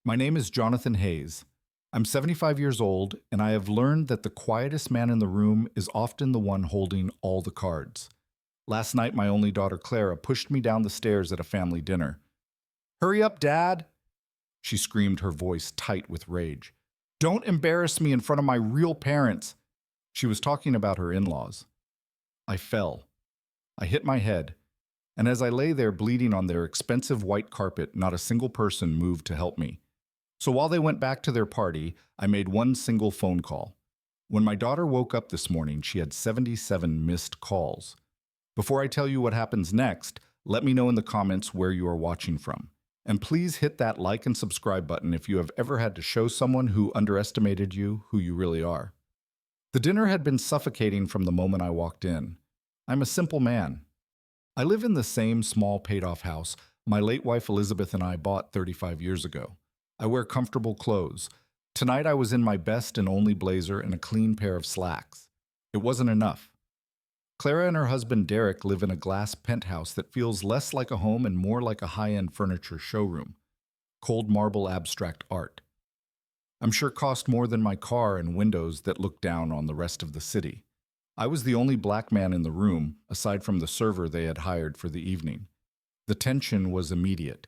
My name is Jonathan Hayes. I'm 75 years old, and I have learned that the quietest man in the room is often the one holding all the cards. Last night, my only daughter Clara pushed me down the stairs at a family dinner. Hurry up, Dad! She screamed, her voice tight with rage. Don't embarrass me in front of my real parents! She was talking about her in laws. I fell. I hit my head, and as I lay there bleeding on their expensive white carpet, not a single person moved to help me. So while they went back to their party, I made one single phone call. When my daughter woke up this morning, she had 77 missed calls. Before I tell you what happens next, let me know in the comments where you are watching from. And please hit that like and subscribe button if you have ever had to show someone who underestimated you who you really are. The dinner had been suffocating from the moment I walked in. I'm a simple man. I live in the same small paid-off house my late wife Elizabeth and I bought 35 years ago. I wear comfortable clothes. Tonight I was in my best and only blazer and a clean pair of slacks. It wasn't enough. Clara and her husband Derek live in a glass penthouse that feels less like a home and more like a high-end furniture showroom. Cold marble abstract art. I'm sure cost more than my car and windows that look down on the rest of the city. I was the only black man in the room, aside from the server they had hired for the evening. The tension was immediate.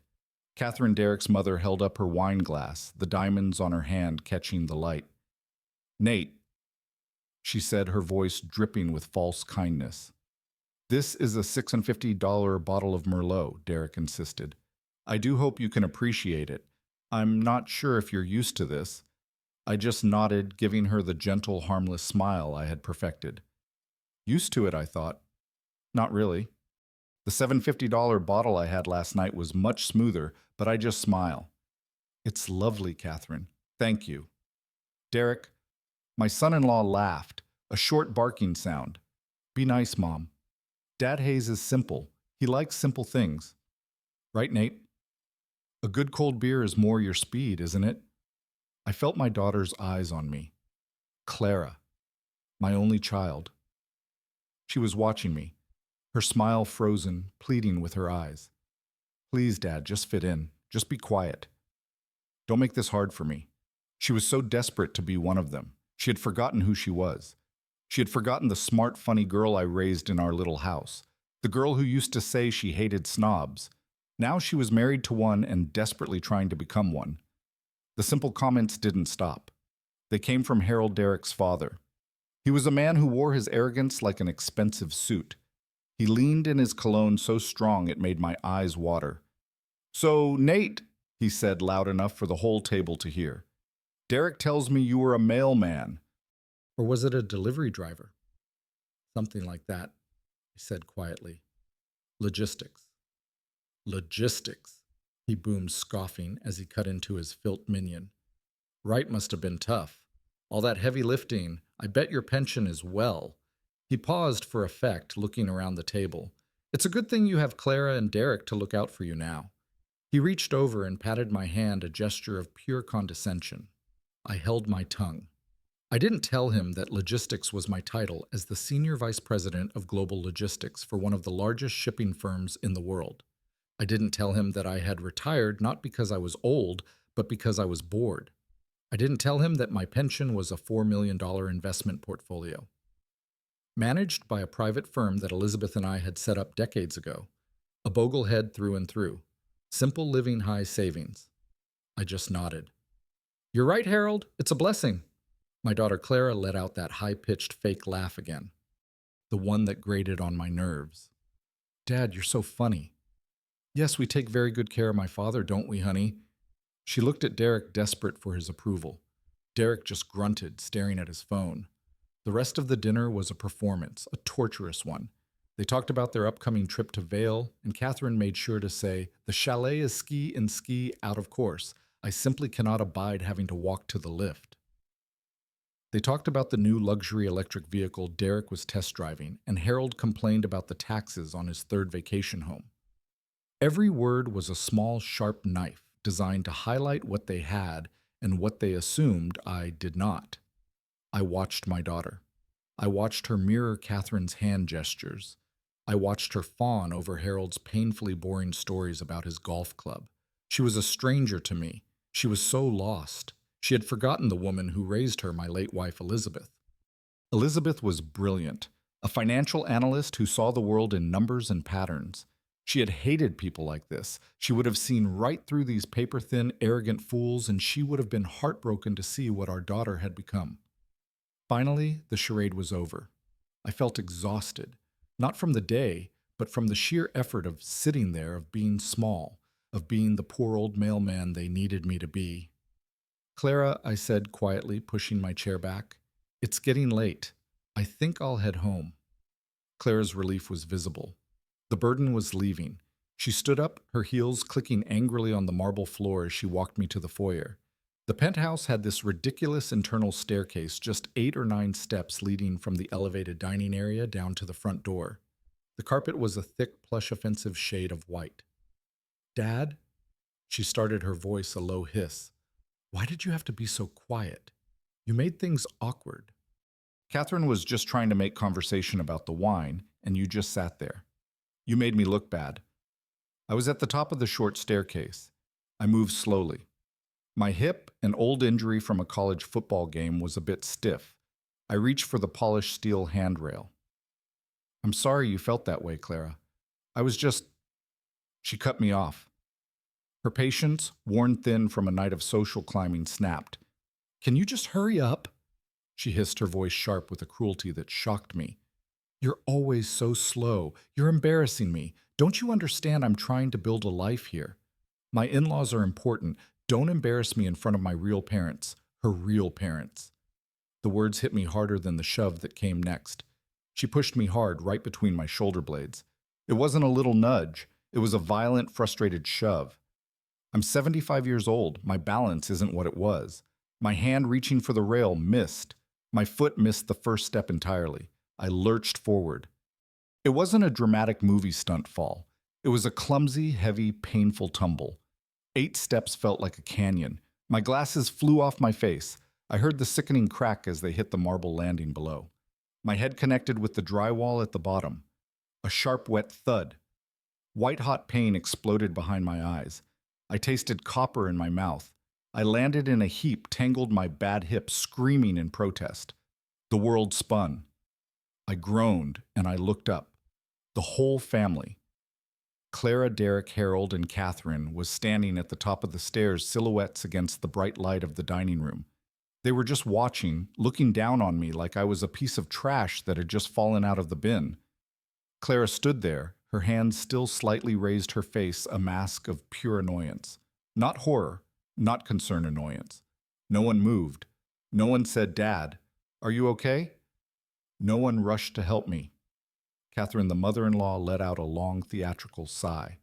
Catherine Derek's mother held up her wine glass, the diamonds on her hand catching the light. Nate, she said, her voice dripping with false kindness. This is a $650 bottle of Merlot, Derek insisted. I do hope you can appreciate it. I'm not sure if you're used to this. I just nodded, giving her the gentle, harmless smile I had perfected. Used to it, I thought. Not really. The $750 bottle I had last night was much smoother, but I just smile. It's lovely, Catherine. Thank you. Derek, my son-in-law laughed, a short barking sound. Be nice, Mom. Dad Hayes is simple. He likes simple things. Right, Nate? A good cold beer is more your speed, isn't it? I felt my daughter's eyes on me. Clara, my only child. She was watching me, her smile frozen, pleading with her eyes. Please, Dad, just fit in. Just be quiet. Don't make this hard for me. She was so desperate to be one of them. She had forgotten who she was. She had forgotten the smart, funny girl I raised in our little house. The girl who used to say she hated snobs. Now she was married to one and desperately trying to become one. The simple comments didn't stop. They came from Harold Derek's father. He was a man who wore his arrogance like an expensive suit. He leaned in his cologne so strong it made my eyes water. So, Nate, he said loud enough for the whole table to hear, Derek tells me you were a mailman. Or was it a delivery driver? Something like that, he said quietly. Logistics. Logistics, he boomed, scoffing as he cut into his Filt minion. Right must have been tough. All that heavy lifting, I bet your pension is well. He paused for effect, looking around the table. It's a good thing you have Clara and Derek to look out for you now. He reached over and patted my hand, a gesture of pure condescension. I held my tongue. I didn't tell him that logistics was my title as the Senior Vice President of Global Logistics for one of the largest shipping firms in the world. I didn't tell him that I had retired not because I was old, but because I was bored. I didn't tell him that my pension was a $4 million investment portfolio, managed by a private firm that Elizabeth and I had set up decades ago. A boglehead through and through. Simple living, high savings. I just nodded. You're right, Harold. It's a blessing. My daughter Clara let out that high-pitched fake laugh again, the one that grated on my nerves. Dad, you're so funny. Yes, we take very good care of my father, don't we, honey? She looked at Derek, desperate for his approval. Derek just grunted, staring at his phone. The rest of the dinner was a performance, a torturous one. They talked about their upcoming trip to Vail, and Catherine made sure to say, the chalet is ski and ski out of course. I simply cannot abide having to walk to the lift. They talked about the new luxury electric vehicle Derek was test driving, and Harold complained about the taxes on his third vacation home. Every word was a small, sharp knife designed to highlight what they had and what they assumed I did not. I watched my daughter. I watched her mirror Catherine's hand gestures. I watched her fawn over Harold's painfully boring stories about his golf club. She was a stranger to me, She was so lost. She had forgotten the woman who raised her, my late wife, Elizabeth. Elizabeth was brilliant, a financial analyst who saw the world in numbers and patterns. She had hated people like this. She would have seen right through these paper thin, arrogant fools, and she would have been heartbroken to see what our daughter had become. Finally, the charade was over. I felt exhausted, not from the day, but from the sheer effort of sitting there, of being small, of being the poor old mailman they needed me to be. Clara, I said quietly, pushing my chair back, it's getting late. I think I'll head home. Clara's relief was visible. The burden was leaving. She stood up, her heels clicking angrily on the marble floor as she walked me to the foyer. The penthouse had this ridiculous internal staircase, just 8 or 9 steps leading from the elevated dining area down to the front door. The carpet was a thick, plush, offensive shade of white. Dad? She started, her voice a low hiss. Why did you have to be so quiet? You made things awkward. Catherine was just trying to make conversation about the wine, and you just sat there. You made me look bad. I was at the top of the short staircase. I moved slowly. My hip, an old injury from a college football game, was a bit stiff. I reached for the polished steel handrail. I'm sorry you felt that way, Clara. I was just... She cut me off. Her patience, worn thin from a night of social climbing, snapped. Can you just hurry up? She hissed, her voice sharp with a cruelty that shocked me. You're always so slow. You're embarrassing me. Don't you understand I'm trying to build a life here? My in-laws are important. Don't embarrass me in front of my real parents. Her real parents. The words hit me harder than the shove that came next. She pushed me hard right between my shoulder blades. It wasn't a little nudge. It was a violent, frustrated shove. I'm 75 years old. My balance isn't what it was. My hand reaching for the rail missed. My foot missed the first step entirely. I lurched forward. It wasn't a dramatic movie stunt fall. It was a clumsy, heavy, painful tumble. 8 steps felt like a canyon. My glasses flew off my face. I heard the sickening crack as they hit the marble landing below. My head connected with the drywall at the bottom. A sharp, wet thud. White-hot pain exploded behind my eyes. I tasted copper in my mouth. I landed in a heap, tangled my bad hip, screaming in protest. The world spun. I groaned, and I looked up. The whole family, Clara, Derek, Harold, and Catherine, was standing at the top of the stairs, silhouettes against the bright light of the dining room. They were just watching, looking down on me like I was a piece of trash that had just fallen out of the bin. Clara stood there, her hands still slightly raised, her face a mask of pure annoyance. Not horror, not concern annoyance. No one moved. No one said, Dad, are you okay? No one rushed to help me. Catherine, the mother-in-law, let out a long theatrical sigh.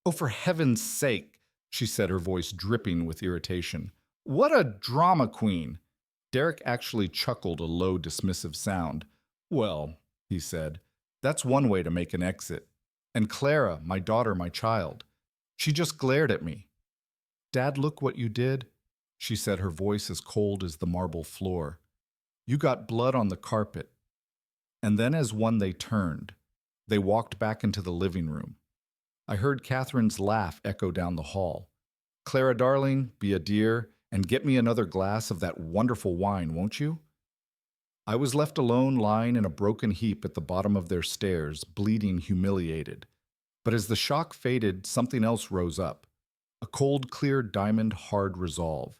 Oh, for heaven's sake, she said, her voice dripping with irritation. What a drama queen! Derek actually chuckled a low, dismissive sound. Well, he said, that's one way to make an exit. And Clara, my daughter, my child. She just glared at me. Dad, look what you did, she said, her voice as cold as the marble floor. You got blood on the carpet. And then as one they turned. They walked back into the living room. I heard Catherine's laugh echo down the hall. Clara, darling, be a dear, and get me another glass of that wonderful wine, won't you? I was left alone, lying in a broken heap at the bottom of their stairs, bleeding, humiliated. But as the shock faded, something else rose up. A cold, clear, diamond, hard resolve.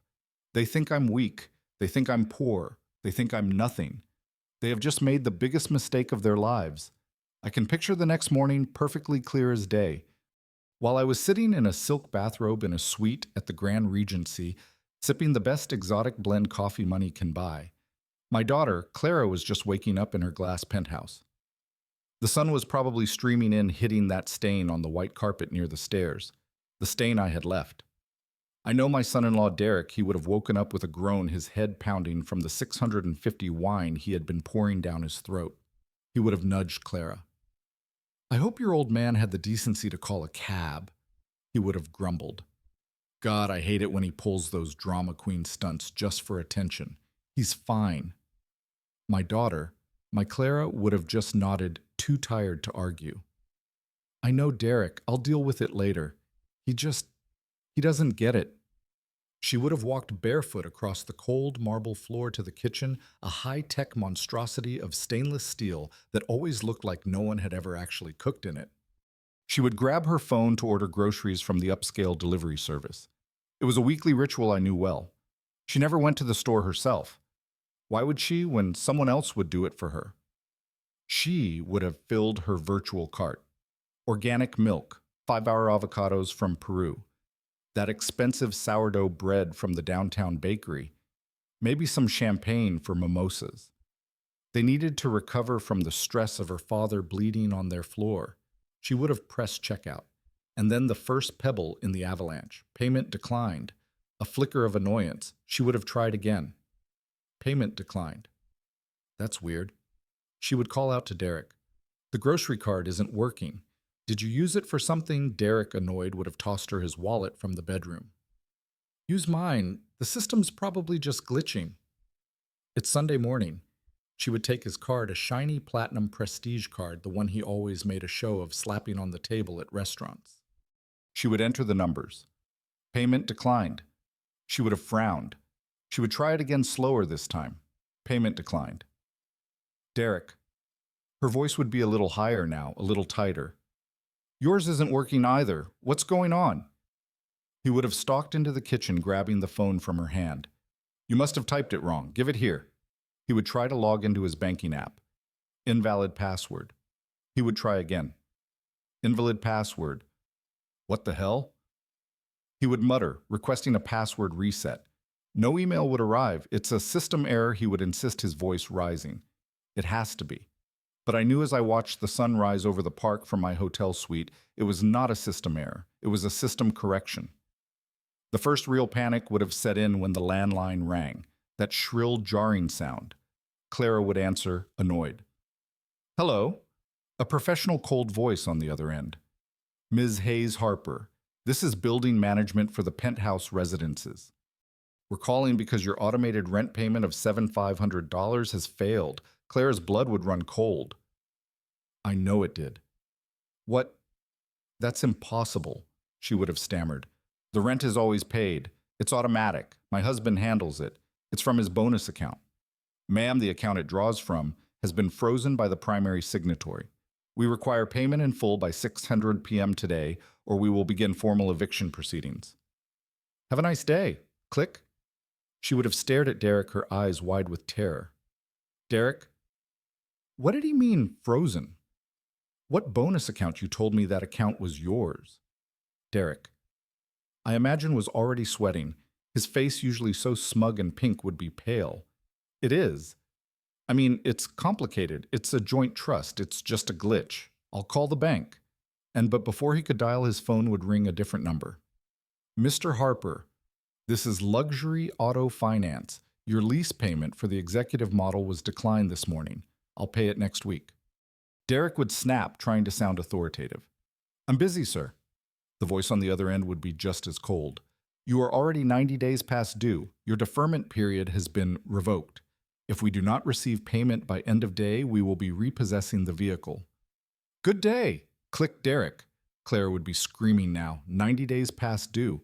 They think I'm weak. They think I'm poor. They think I'm nothing. They have just made the biggest mistake of their lives. I can picture the next morning perfectly clear as day. While I was sitting in a silk bathrobe in a suite at the Grand Regency, sipping the best exotic blend coffee money can buy, my daughter, Clara, was just waking up in her glass penthouse. The sun was probably streaming in, hitting that stain on the white carpet near the stairs, the stain I had left. I know my son-in-law Derek, he would have woken up with a groan, his head pounding from the 650 wine he had been pouring down his throat. He would have nudged Clara. I hope your old man had the decency to call a cab, he would have grumbled. God, I hate it when he pulls those drama queen stunts just for attention. He's fine. My daughter, my Clara, would have just nodded, too tired to argue. I know Derek, I'll deal with it later. He doesn't get it. She would have walked barefoot across the cold marble floor to the kitchen, a high-tech monstrosity of stainless steel that always looked like no one had ever actually cooked in it. She would grab her phone to order groceries from the upscale delivery service. It was a weekly ritual I knew well. She never went to the store herself. Why would she when someone else would do it for her? She would have filled her virtual cart. Organic milk, 5-hour avocados from Peru, that expensive sourdough bread from the downtown bakery, maybe some champagne for mimosas. They needed to recover from the stress of her father bleeding on their floor. She would have pressed checkout. And then the first pebble in the avalanche. Payment declined. A flicker of annoyance. She would have tried again. Payment declined. That's weird. She would call out to Derek. The grocery card isn't working. Did you use it for something? Derek, annoyed, would have tossed her his wallet from the bedroom. Use mine. The system's probably just glitching. It's Sunday morning. She would take his card, a shiny platinum prestige card, the one he always made a show of slapping on the table at restaurants. She would enter the numbers. Payment declined. She would have frowned. She would try it again slower this time. Payment declined. Derek. Her voice would be a little higher now, a little tighter. Yours isn't working either. What's going on? He would have stalked into the kitchen, grabbing the phone from her hand. You must have typed it wrong. Give it here. He would try to log into his banking app. Invalid password. He would try again. Invalid password. What the hell? He would mutter, requesting a password reset. No email would arrive. It's a system error, he would insist, his voice rising. It has to be. But I knew as I watched the sun rise over the park from my hotel suite, it was not a system error. It was a system correction. The first real panic would have set in when the landline rang, that shrill, jarring sound. Clara would answer, annoyed. Hello? A professional cold voice on the other end. Ms. Hayes Harper, this is building management for the penthouse residences. We're calling because your automated rent payment of $7,500 has failed. Clara's blood would run cold. I know it did. What? That's impossible, she would have stammered. The rent is always paid. It's automatic. My husband handles it. It's from his bonus account. Ma'am, the account it draws from has been frozen by the primary signatory. We require payment in full by 6:00 p.m. today, or we will begin formal eviction proceedings. Have a nice day. Click. She would have stared at Derek, her eyes wide with terror. Derek? What did he mean, frozen? What bonus account? You told me that account was yours. Derek. I imagine was already sweating. His face, usually so smug and pink, would be pale. It is. I mean, it's complicated. It's a joint trust. It's just a glitch. I'll call the bank. But before he could dial, his phone would ring a different number. Mr. Harper, this is Luxury Auto Finance. Your lease payment for the executive model was declined this morning. I'll pay it next week. Derek would snap, trying to sound authoritative. I'm busy, sir. The voice on the other end would be just as cold. You are already 90 days past due. Your deferment period has been revoked. If we do not receive payment by end of day, we will be repossessing the vehicle. Good day. Click Derek. Clara would be screaming now, 90 days past due.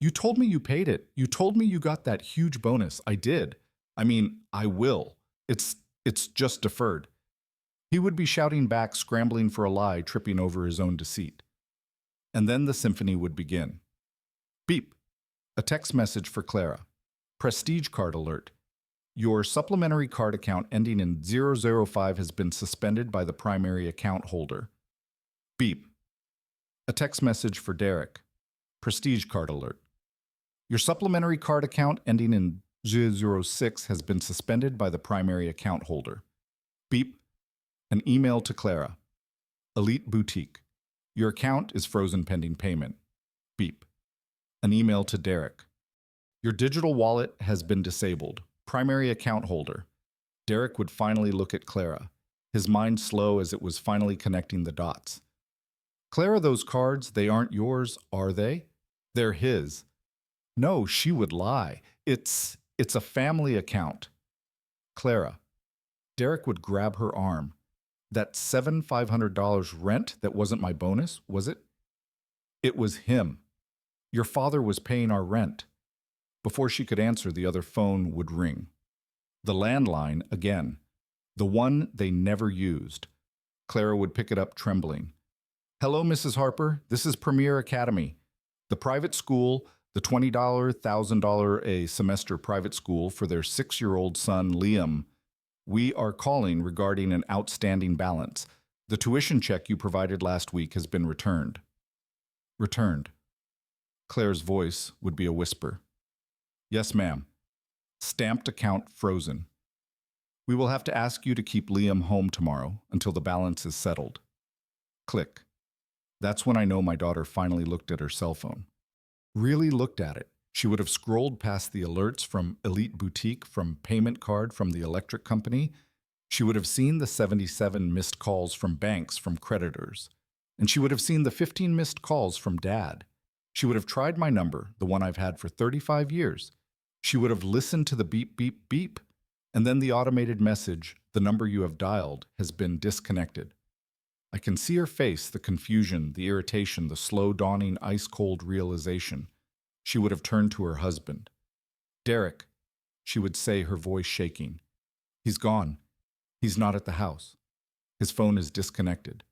You told me you paid it. You told me you got that huge bonus. I did. I mean, I will. It's just deferred. He would be shouting back, scrambling for a lie, tripping over his own deceit. And then the symphony would begin. Beep. A text message for Clara. Prestige card alert. Your supplementary card account ending in 005 has been suspended by the primary account holder. Beep. A text message for Derek. Prestige card alert. Your supplementary card account ending in 006 has been suspended by the primary account holder. Beep. An email to Clara. Elite Boutique. Your account is frozen pending payment. Beep. An email to Derek. Your digital wallet has been disabled. Primary account holder. Derek would finally look at Clara, his mind slow as it was finally connecting the dots. Clara, those cards, they aren't yours, are they? They're his. No, she would lie. It's a family account. Clara. Derek would grab her arm. That $7,500 rent that wasn't my bonus, was it? It was him. Your father was paying our rent. Before she could answer, the other phone would ring. The landline again, the one they never used. Clara would pick it up trembling. "Hello, Mrs. Harper. This is Premier Academy. The private school, the $20, $1,000 a semester private school for their 6-year-old son, Liam. We are calling regarding an outstanding balance. The tuition check you provided last week has been returned." Returned. Claire's voice would be a whisper. "Yes, ma'am. Stamped account frozen. We will have to ask you to keep Liam home tomorrow until the balance is settled." Click. That's when I know my daughter finally looked at her cell phone. Really looked at it. She would have scrolled past the alerts from Elite Boutique, from payment card from the electric company. She would have seen the 77 missed calls from banks from creditors. And she would have seen the 15 missed calls from Dad. She would have tried my number, the one I've had for 35 years. She would have listened to the beep, beep, beep, and then the automated message, "The number you have dialed has been disconnected." I can see her face, the confusion, the irritation, the slow dawning ice-cold realization. She would have turned to her husband. "Derek," she would say, her voice shaking. "He's gone. He's not at the house. His phone is disconnected."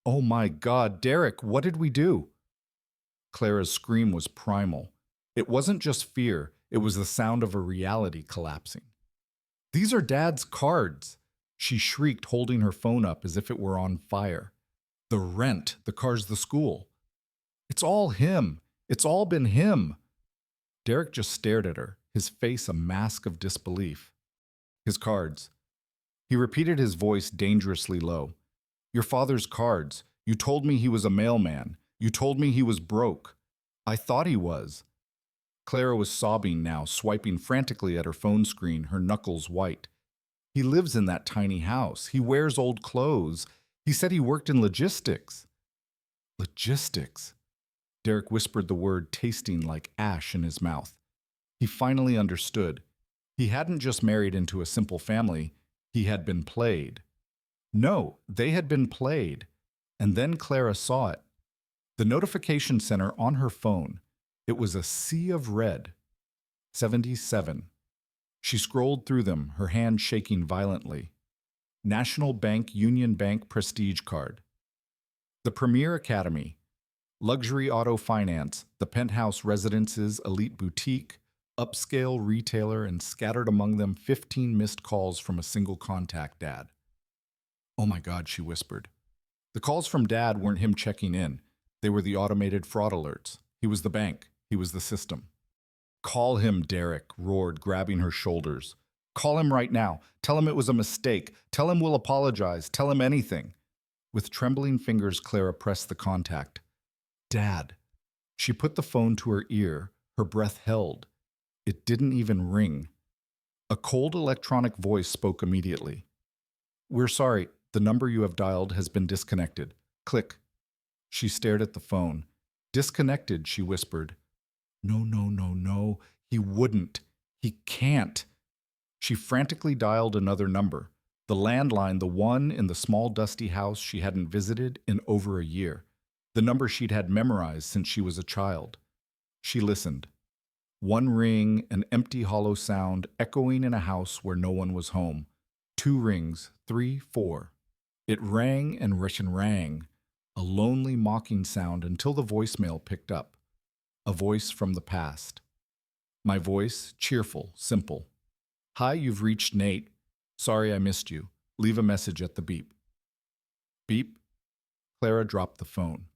"Oh my God, Derek, what did we do?" Clara's scream was primal. It wasn't just fear, it was the sound of a reality collapsing. "These are Dad's cards," she shrieked, holding her phone up as if it were on fire. "The rent, the cars, the school. It's all him. It's all been him." Derek just stared at her, his face a mask of disbelief. "His cards." He repeated, his voice dangerously low. "Your father's cards. You told me he was a mailman. You told me he was broke. I thought he was." Clara was sobbing now, swiping frantically at her phone screen, her knuckles white. "He lives in that tiny house. He wears old clothes. He said he worked in logistics." Logistics. Derek whispered the word, tasting like ash in his mouth. He finally understood. He hadn't just married into a simple family. He had been played. No, they had been played. And then Clara saw it. The notification center on her phone. It was a sea of red. 77. She scrolled through them, her hand shaking violently. National Bank Union Bank Prestige Card. The Premier Academy. Luxury Auto Finance, the Penthouse Residences Elite Boutique, upscale retailer, and scattered among them 15 missed calls from a single contact, Dad. "Oh my God," she whispered. The calls from Dad weren't him checking in. They were the automated fraud alerts. He was the bank. He was the system. "Call him," Derek roared, grabbing her shoulders. "Call him right now. Tell him it was a mistake. Tell him we'll apologize. Tell him anything." With trembling fingers, Clara pressed the contact. "Dad." She put the phone to her ear, her breath held. It didn't even ring. A cold electronic voice spoke immediately. "We're sorry. The number you have dialed has been disconnected. Click." She stared at the phone. "Disconnected," she whispered. "No, no, no, no. He wouldn't. He can't." She frantically dialed another number. The landline, the one in the small dusty house she hadn't visited in over a year. The number she'd had memorized since she was a child. She listened. One ring, an empty hollow sound, echoing in a house where no one was home. 2 rings, 3, 4. It rang and rang, a lonely mocking sound until the voicemail picked up. A voice from the past. My voice, cheerful, simple. "Hi, you've reached Nate. Sorry I missed you. Leave a message at the beep." Beep. Clara dropped the phone.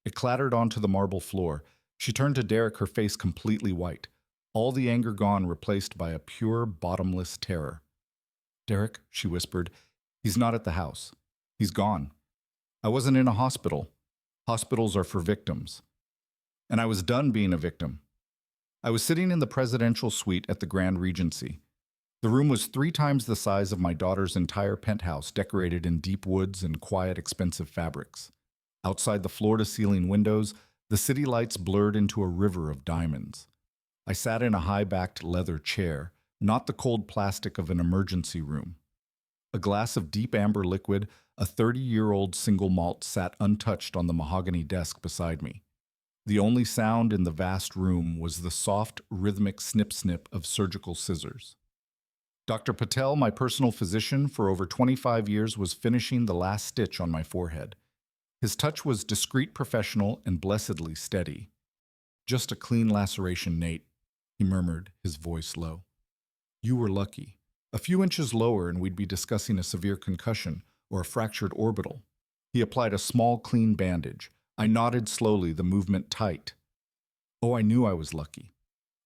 It clattered onto the marble floor. She turned to Derek, her face completely white. All the anger gone, replaced by a pure, bottomless terror. "Derek," she whispered, "he's not at the house. He's gone. I wasn't in a hospital. Hospitals are for victims. And I was done being a victim. I was sitting in the presidential suite at the Grand Regency. The room was 3 times the size of my daughter's entire penthouse, decorated in deep woods and quiet, expensive fabrics. Outside the floor-to-ceiling windows, the city lights blurred into a river of diamonds. I sat in a high-backed leather chair, not the cold plastic of an emergency room. A glass of deep amber liquid, a 30-year-old single malt, sat untouched on the mahogany desk beside me. The only sound in the vast room was the soft, rhythmic snip-snip of surgical scissors. Dr. Patel, my personal physician for over 25 years, was finishing the last stitch on my forehead. His touch was discreet, professional, and blessedly steady. "Just a clean laceration, Nate," he murmured, his voice low. "You were lucky. A few inches lower and we'd be discussing a severe concussion or a fractured orbital." He applied a small, clean bandage. I nodded slowly, the movement tight. Oh, I knew I was lucky.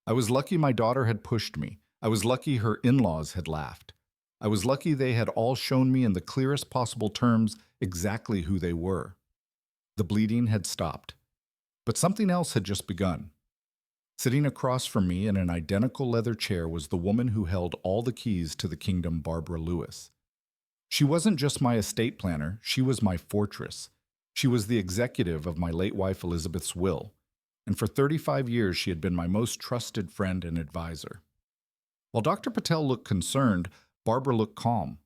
I was lucky my daughter had pushed me. I was lucky her in-laws had laughed. I was lucky they had all shown me in the clearest possible terms exactly who they were. The bleeding had stopped. But something else had just begun. Sitting across from me in an identical leather chair was the woman who held all the keys to the kingdom, Barbara Lewis. She wasn't just my estate planner, she was my fortress. She was the executive of my late wife Elizabeth's will, and for 35 years she had been my most trusted friend and advisor. While Dr. Patel looked concerned, Barbara looked calm.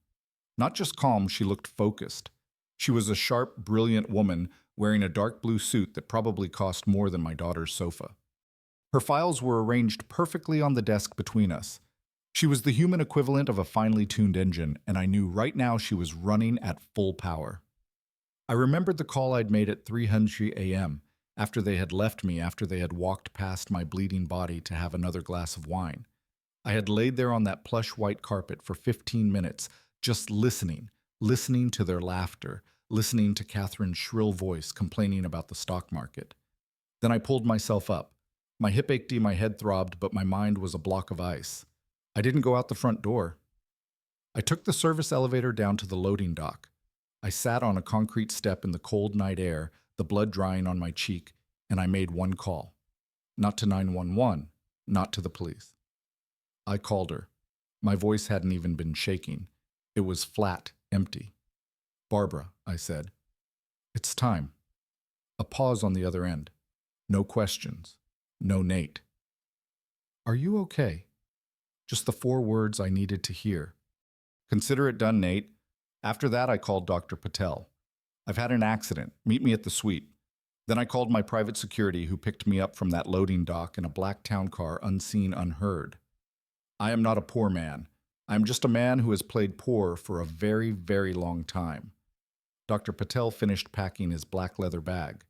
Not just calm, she looked focused. She was a sharp, brilliant woman wearing a dark blue suit that probably cost more than my daughter's sofa. Her files were arranged perfectly on the desk between us. She was the human equivalent of a finely tuned engine, and I knew right now she was running at full power. I remembered the call I'd made at 3:00 a.m., after they had left me, after they had walked past my bleeding body to have another glass of wine. I had laid there on that plush white carpet for 15 minutes, just listening to their laughter, listening to Catherine's shrill voice complaining about the stock market. Then I pulled myself up. My hip ached, my head throbbed, but my mind was a block of ice. I didn't go out the front door. I took the service elevator down to the loading dock. I sat on a concrete step in the cold night air, the blood drying on my cheek, and I made one call. Not to 911, not to the police. I called her. My voice hadn't even been shaking. It was flat, empty. "Barbara," I said. "It's time." A pause on the other end. No questions. No Nate. "Are you okay?" Just the 4 words I needed to hear. "Consider it done, Nate." After that, I called Dr. Patel. "I've had an accident. Meet me at the suite." Then I called my private security who picked me up from that loading dock in a black town car, unseen, unheard. I am not a poor man. I am just a man who has played poor for a very, very long time. Dr. Patel finished packing his black leather bag.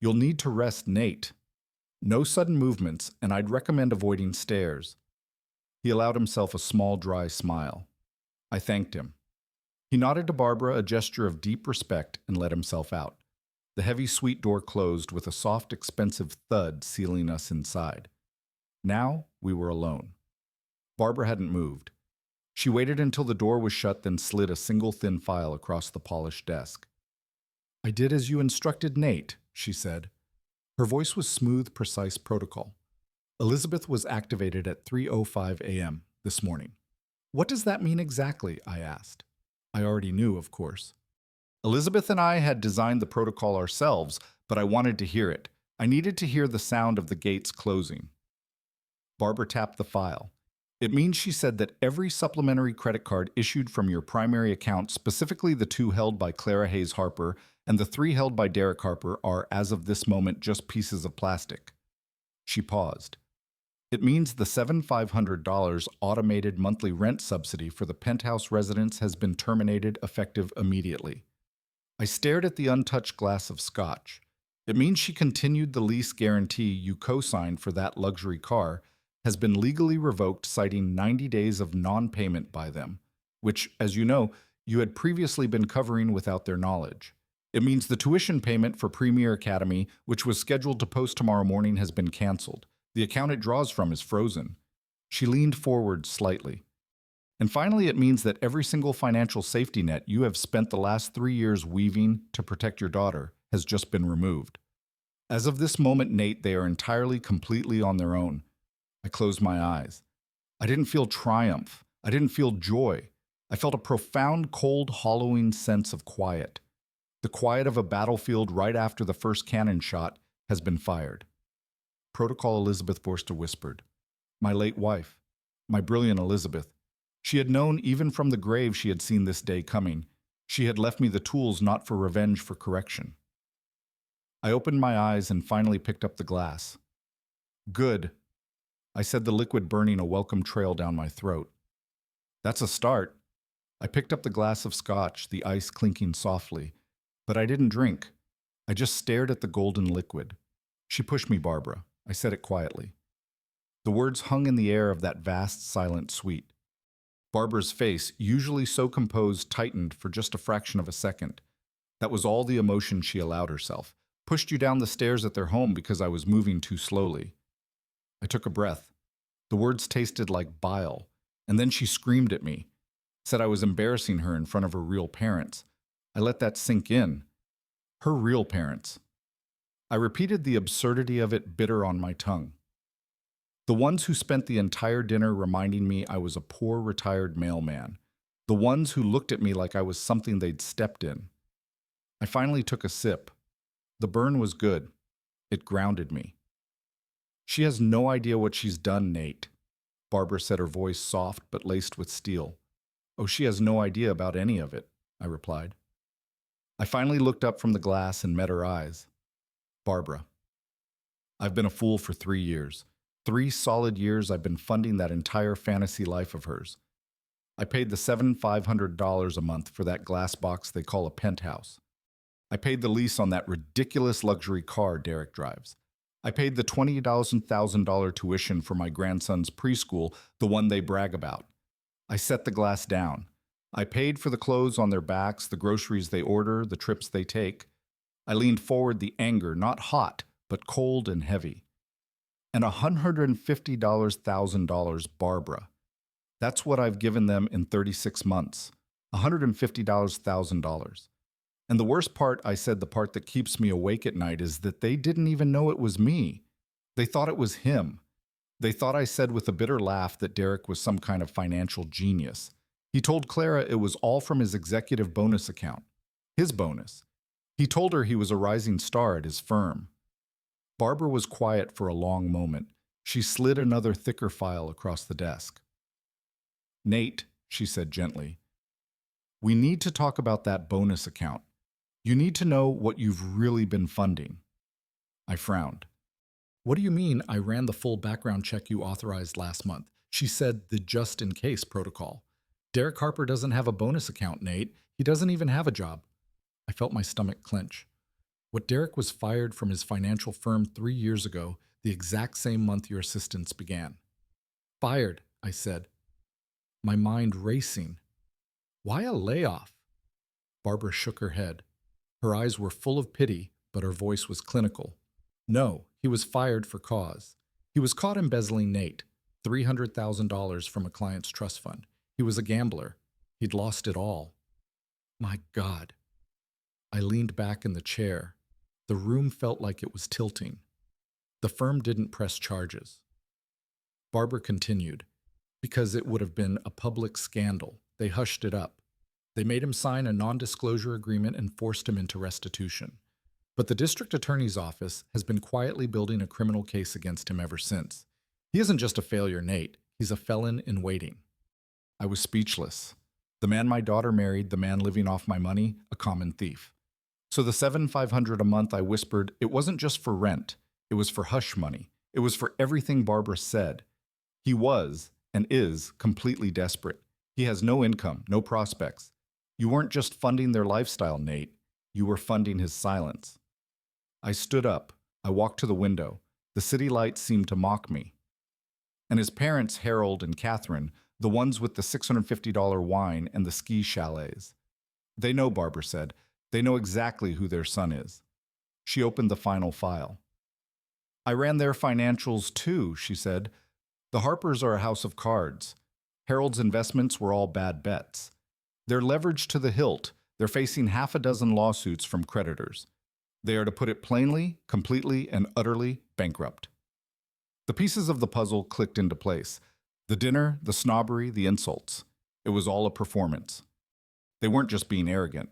"You'll need to rest, Nate. No sudden movements, and I'd recommend avoiding stairs." He allowed himself a small, dry smile. I thanked him. He nodded to Barbara, a gesture of deep respect, and let himself out. The heavy suite door closed with a soft, expensive thud sealing us inside. Now we were alone. Barbara hadn't moved. She waited until the door was shut, then slid a single thin file across the polished desk. "I did as you instructed, Nate," she said. Her voice was smooth, precise protocol. "Elizabeth was activated at 3:05 a.m. this morning." "What does that mean exactly?" I asked. I already knew, of course. "Elizabeth and I had designed the protocol ourselves, but I wanted to hear it. I needed to hear the sound of the gates closing." Barbara tapped the file. "It means," she said, "that every supplementary credit card issued from your primary account, specifically the 2 held by Clara Hayes Harper and the 3 held by Derek Harper, are, as of this moment, just pieces of plastic." She paused. "It means the $7,500 automated monthly rent subsidy for the penthouse residents has been terminated effective immediately." I stared at the untouched glass of scotch. "It means," she continued, "the lease guarantee you co-signed for that luxury car has been legally revoked, citing 90 days of non-payment by them, which, as you know, you had previously been covering without their knowledge. It means the tuition payment for Premier Academy, which was scheduled to post tomorrow morning, has been canceled. The account it draws from is frozen." She leaned forward slightly. "And finally, it means that every single financial safety net you have spent the last 3 years weaving to protect your daughter has just been removed. As of this moment, Nate, they are entirely, completely on their own." I closed my eyes. I didn't feel triumph. I didn't feel joy. I felt a profound, cold, hollowing sense of quiet. The quiet of a battlefield right after the first cannon shot has been fired. "Protocol," Elizabeth Forster whispered. "My late wife. My brilliant Elizabeth. She had known even from the grave she had seen this day coming. She had left me the tools not for revenge, for correction." I opened my eyes and finally picked up the glass. Good, I said, the liquid burning a welcome trail down my throat. That's a start. I picked up the glass of scotch, the ice clinking softly, but I didn't drink. I just stared at the golden liquid. She pushed me, Barbara. I said it quietly. The words hung in the air of that vast, silent suite. Barbara's face, usually so composed, tightened for just a fraction of a second. That was all the emotion she allowed herself. Pushed you down the stairs at their home because I was moving too slowly. I took a breath. The words tasted like bile, and then she screamed at me, said I was embarrassing her in front of her real parents. I let that sink in. Her real parents. I repeated the absurdity of it, bitter on my tongue. The ones who spent the entire dinner reminding me I was a poor retired mailman. The ones who looked at me like I was something they'd stepped in. I finally took a sip. The burn was good. It grounded me. She has no idea what she's done, Nate. Barbara said, her voice soft but laced with steel. Oh, she has no idea about any of it, I replied. I finally looked up from the glass and met her eyes. Barbara, I've been a fool for 3 years. 3 solid years I've been funding that entire fantasy life of hers. I paid the $7,500 a month for that glass box they call a penthouse. I paid the lease on that ridiculous luxury car Derek drives. I paid the $20,000 tuition for my grandson's preschool, the one they brag about. I set the glass down. I paid for the clothes on their backs, the groceries they order, the trips they take. I leaned forward, the anger, not hot, but cold and heavy. And $150,000, Barbara. That's what I've given them in 36 months. $150,000. And the worst part, I said, the part that keeps me awake at night, is that they didn't even know it was me. They thought it was him. They thought I said with a bitter laugh that Derek was some kind of financial genius. He told Clara it was all from his executive bonus account. His bonus. He told her he was a rising star at his firm. Barbara was quiet for a long moment. She slid another thicker file across the desk. Nate, she said gently, we need to talk about that bonus account. You need to know what you've really been funding. I frowned. What do you mean I ran the full background check you authorized last month? She said the just-in-case protocol. Derek Harper doesn't have a bonus account, Nate. He doesn't even have a job. I felt my stomach clench. What Derek was fired from his financial firm 3 years ago, the exact same month your assistance began. Fired, I said, my mind racing. Why a layoff? Barbara shook her head. Her eyes were full of pity, but her voice was clinical. No, he was fired for cause. He was caught embezzling Nate, $300,000 from a client's trust fund. He was a gambler. He'd lost it all. My God. I leaned back in the chair. The room felt like it was tilting. The firm didn't press charges. Barbara continued, because it would have been a public scandal. They hushed it up. They made him sign a non-disclosure agreement and forced him into restitution. But the district attorney's office has been quietly building a criminal case against him ever since. He isn't just a failure, Nate. He's a felon in waiting. I was speechless. The man my daughter married, the man living off my money, a common thief. So the $7,500 a month, I whispered, it wasn't just for rent. It was for hush money. It was for everything Barbara said. He was, and is, completely desperate. He has no income, no prospects. You weren't just funding their lifestyle, Nate. You were funding his silence. I stood up. I walked to the window. The city lights seemed to mock me. And his parents, Harold and Catherine, the ones with the $650 wine and the ski chalets. They know, Barbara said. They know exactly who their son is. She opened the final file. I ran their financials too, she said. The Harpers are a house of cards. Harold's investments were all bad bets. They're leveraged to the hilt. They're facing 6 lawsuits from creditors. They are, to put it plainly, completely, and utterly bankrupt. The pieces of the puzzle clicked into place. The dinner, the snobbery, the insults. It was all a performance. They weren't just being arrogant.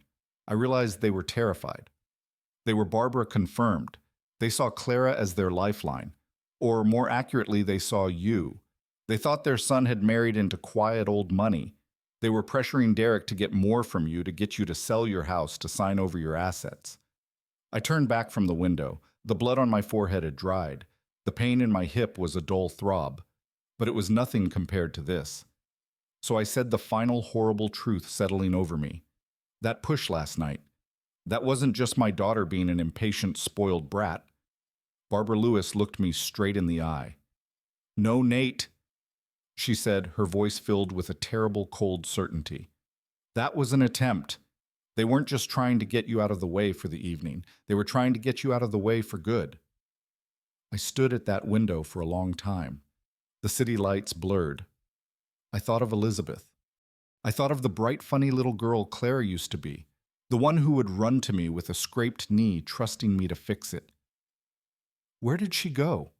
I realized they were terrified. They were Barbara confirmed. They saw Clara as their lifeline. Or more accurately, they saw you. They thought their son had married into quiet old money. They were pressuring Derek to get more from you, to get you to sell your house, to sign over your assets. I turned back from the window. The blood on my forehead had dried. The pain in my hip was a dull throb, but it was nothing compared to this. So I said the final horrible truth settling over me. That push last night, that wasn't just my daughter being an impatient, spoiled brat. Barbara Lewis looked me straight in the eye. "No, Nate," she said, her voice filled with a terrible, cold certainty. "That was an attempt. They weren't just trying to get you out of the way for the evening. They were trying to get you out of the way for good." I stood at that window for a long time. The city lights blurred. I thought of Elizabeth. I thought of the bright, funny little girl Clara used to be, the one who would run to me with a scraped knee, trusting me to fix it. Where did she go?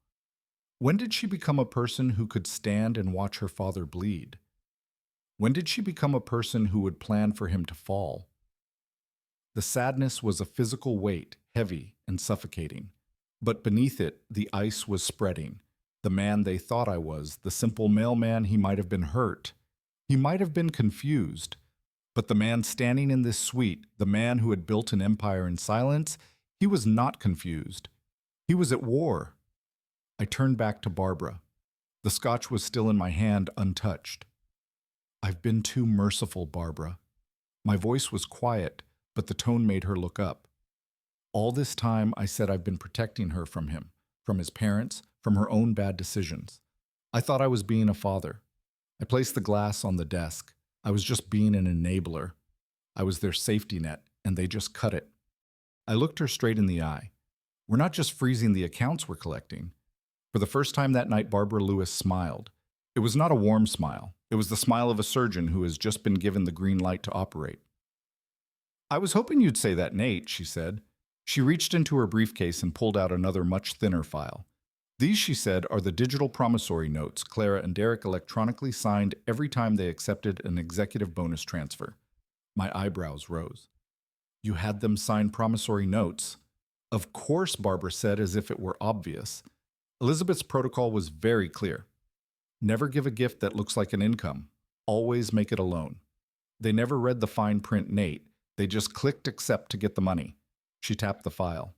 When did she become a person who could stand and watch her father bleed? When did she become a person who would plan for him to fall? The sadness was a physical weight, heavy and suffocating. But beneath it, the ice was spreading. The man they thought I was, the simple mailman, he might have been hurt. He might have been confused. But the man standing in this suite, the man who had built an empire in silence, he was not confused. He was at war. I turned back to Barbara. The scotch was still in my hand, untouched. "I've been too merciful, Barbara." My voice was quiet, but the tone made her look up. "All this time, I said I've been protecting her from him, from his parents, from her own bad decisions. I thought I was being a father. I placed the glass on the desk. I was just being an enabler. I was their safety net, and they just cut it." I looked her straight in the eye. "We're not just freezing the accounts we're collecting." For the first time that night, Barbara Lewis smiled. It was not a warm smile. It was the smile of a surgeon who has just been given the green light to operate. "I was hoping you'd say that, Nate," she said. She reached into her briefcase and pulled out another much thinner file. "These," she said, "are the digital promissory notes Clara and Derek electronically signed every time they accepted an executive bonus transfer." My eyebrows rose. "You had them sign promissory notes?" "Of course," Barbara said, as if it were obvious. Elizabeth's protocol was very clear. Never give a gift that looks like an income. Always make it a loan. They never read the fine print, Nate. They just clicked accept to get the money. She tapped the file.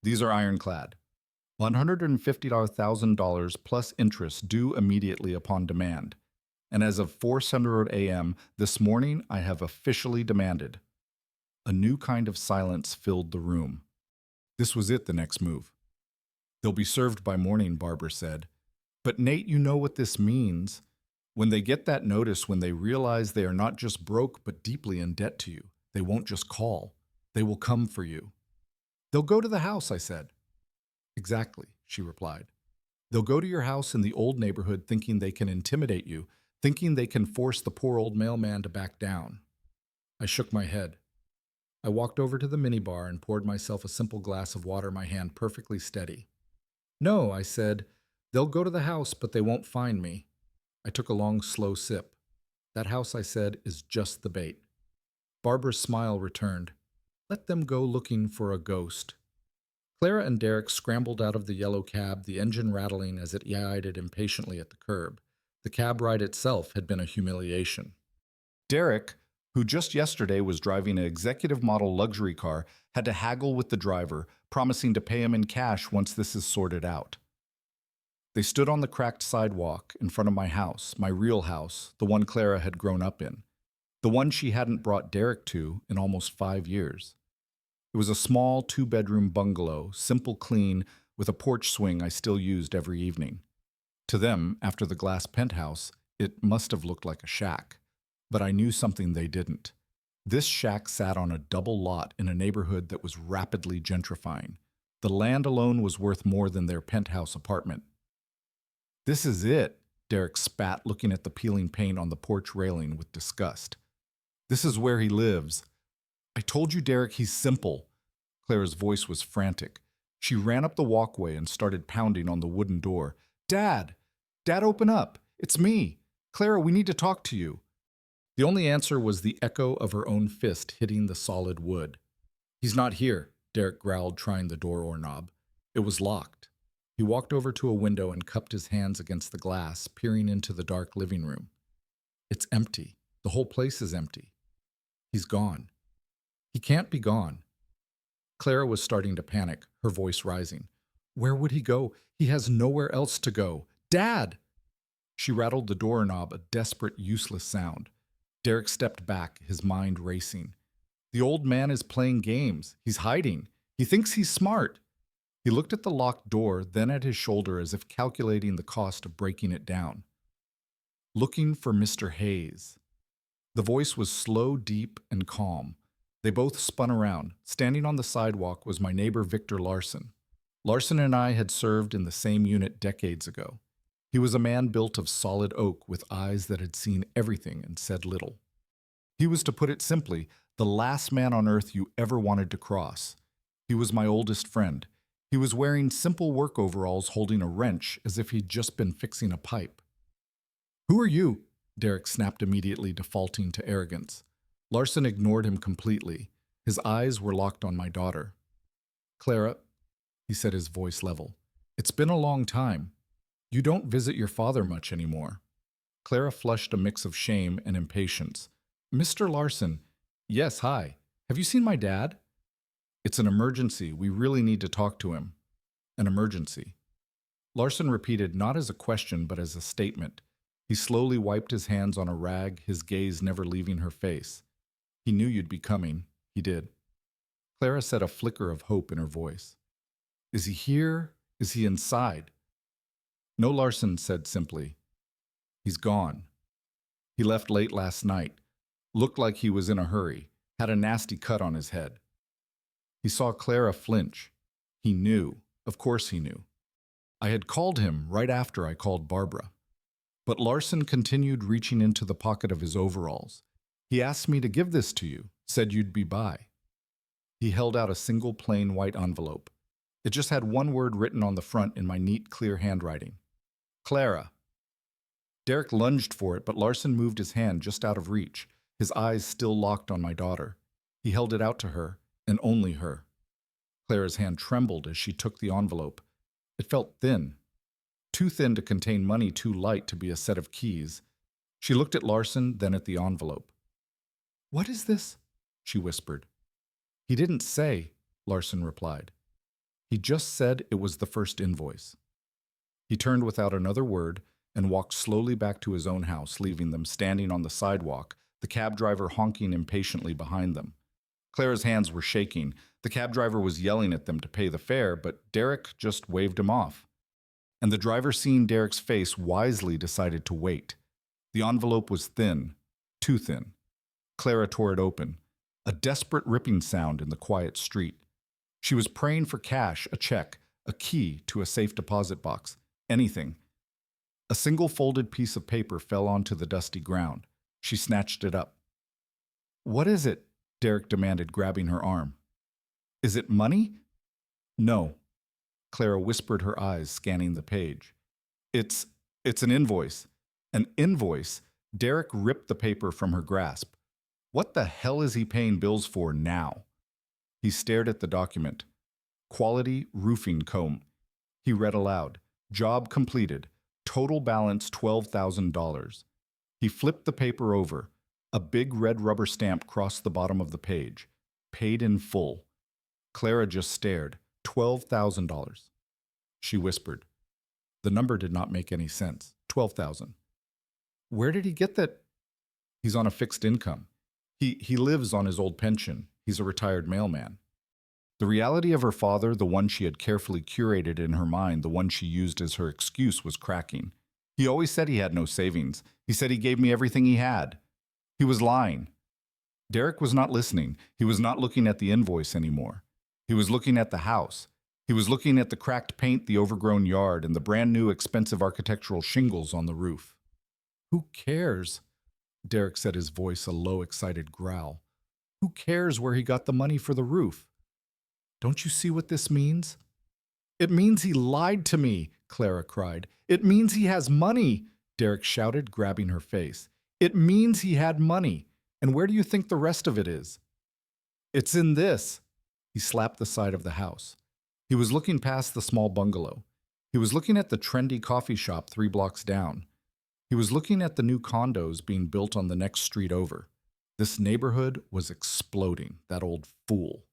"These are ironclad. $150,000 plus interest due immediately upon demand. And as of 4:00 a.m. this morning, I have officially demanded." A new kind of silence filled the room. This was it, the next move. "They'll be served by morning," Barbara said. "But Nate, you know what this means. When they get that notice, when they realize they are not just broke but deeply in debt to you, they won't just call. They will come for you." "They'll go to the house," I said. "Exactly," she replied. "They'll go to your house in the old neighborhood thinking they can intimidate you, thinking they can force the poor old mailman to back down." I shook my head. I walked over to the minibar and poured myself a simple glass of water, my hand perfectly steady. "No," I said. "They'll go to the house, but they won't find me." I took a long, slow sip. "That house," I said, "is just the bait." Barbara's smile returned. "Let them go looking for a ghost." Clara and Derek scrambled out of the yellow cab, the engine rattling as it yied impatiently at the curb. The cab ride itself had been a humiliation. Derek, who just yesterday was driving an executive model luxury car, had to haggle with the driver, promising to pay him in cash once this is sorted out. They stood on the cracked sidewalk in front of my house, my real house, the one Clara had grown up in, the one she hadn't brought Derek to in almost 5 years. It was a small 2-bedroom bungalow, simple, clean, with a porch swing I still used every evening. To them, after the glass penthouse, it must have looked like a shack. But I knew something they didn't. This shack sat on a double lot in a neighborhood that was rapidly gentrifying. The land alone was worth more than their penthouse apartment. "This is it," Derek spat, looking at the peeling paint on the porch railing with disgust. "This is where he lives." "I told you, Derek, he's simple." Clara's voice was frantic. She ran up the walkway and started pounding on the wooden door. "Dad! Dad, open up! It's me! Clara, we need to talk to you." The only answer was the echo of her own fist hitting the solid wood. "He's not here," Derek growled, trying the door knob. It was locked. He walked over to a window and cupped his hands against the glass, peering into the dark living room. "It's empty. The whole place is empty. He's gone. He can't be gone." Clara was starting to panic, her voice rising. Where would he go? He has nowhere else to go. Dad! She rattled the doorknob, a desperate, useless sound. Derek stepped back, his mind racing. The old man is playing games. He's hiding. He thinks he's smart. He looked at the locked door, then at his shoulder as if calculating the cost of breaking it down. Looking for Mr. Hayes. The voice was slow, deep, and calm. They both spun around. Standing on the sidewalk was my neighbor Victor Larson. Larson and I had served in the same unit decades ago. He was a man built of solid oak with eyes that had seen everything and said little. He was, to put it simply, the last man on earth you ever wanted to cross. He was my oldest friend. He was wearing simple work overalls holding a wrench as if he'd just been fixing a pipe. Who are you? Derek snapped, immediately defaulting to arrogance. Larson ignored him completely. His eyes were locked on my daughter. Clara, he said, his voice level. It's been a long time. You don't visit your father much anymore. Clara flushed a mix of shame and impatience. Mr. Larson. Yes, hi. Have you seen my dad? It's an emergency. We really need to talk to him. An emergency. Larson repeated, not as a question, but as a statement. He slowly wiped his hands on a rag, his gaze never leaving her face. He knew you'd be coming. He did. Clara said, a flicker of hope in her voice. Is he here? Is he inside? No, Larson said simply. He's gone. He left late last night. Looked like he was in a hurry. Had a nasty cut on his head. He saw Clara flinch. He knew. Of course he knew. I had called him right after I called Barbara. But Larson continued, reaching into the pocket of his overalls. He asked me to give this to you, said you'd be by. He held out a single plain white envelope. It just had one word written on the front in my neat, clear handwriting. Clara. Derek lunged for it, but Larson moved his hand just out of reach, his eyes still locked on my daughter. He held it out to her, and only her. Clara's hand trembled as she took the envelope. It felt thin. Too thin to contain money, too light to be a set of keys. She looked at Larson, then at the envelope. What is this? She whispered. He didn't say, Larson replied. He just said it was the first invoice. He turned without another word and walked slowly back to his own house, leaving them standing on the sidewalk, the cab driver honking impatiently behind them. Clara's hands were shaking. The cab driver was yelling at them to pay the fare, but Derek just waved him off. And the driver, seeing Derek's face, wisely decided to wait. The envelope was thin, too thin. Clara tore it open, a desperate ripping sound in the quiet street. She was praying for cash, a check, a key to a safe deposit box, anything. A single folded piece of paper fell onto the dusty ground. She snatched it up. What is it? Derek demanded, grabbing her arm. Is it money? No. Clara whispered, her eyes scanning the page. It's an invoice. An invoice? Derek ripped the paper from her grasp. What the hell is he paying bills for now? He stared at the document. Quality roofing comb. He read aloud. Job completed. Total balance $12,000. He flipped the paper over. A big red rubber stamp crossed the bottom of the page. Paid in full. Clara just stared. $12,000. She whispered. The number did not make any sense. 12,000. Where did he get that? He's on a fixed income. He lives on his old pension. He's a retired mailman. The reality of her father, the one she had carefully curated in her mind, the one she used as her excuse, was cracking. He always said he had no savings. He said he gave me everything he had. He was lying. Derek was not listening. He was not looking at the invoice anymore. He was looking at the house. He was looking at the cracked paint, the overgrown yard, and the brand new expensive architectural shingles on the roof. Who cares? Derek said, his voice a low, excited growl. Who cares where he got the money for the roof? Don't you see what this means? It means he lied to me, Clara cried. It means he has money, Derek shouted, grabbing her face. It means he had money. And where do you think the rest of it is? It's in this. He slapped the side of the house. He was looking past the small bungalow. He was looking at the trendy coffee shop 3 blocks down. He was looking at the new condos being built on the next street over. This neighborhood was exploding, that old fool.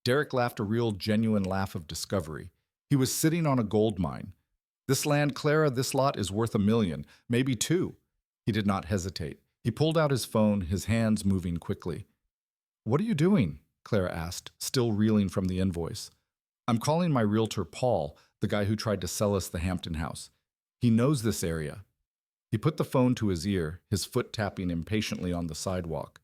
Derek laughed a real, genuine laugh of discovery. He was sitting on a gold mine. This land, Clara, this lot is worth $1 million, maybe two. He did not hesitate. He pulled out his phone, his hands moving quickly. What are you doing? Clara asked, still reeling from the invoice. I'm calling my realtor, Paul, the guy who tried to sell us the Hampton house. He knows this area. He put the phone to his ear, his foot tapping impatiently on the sidewalk.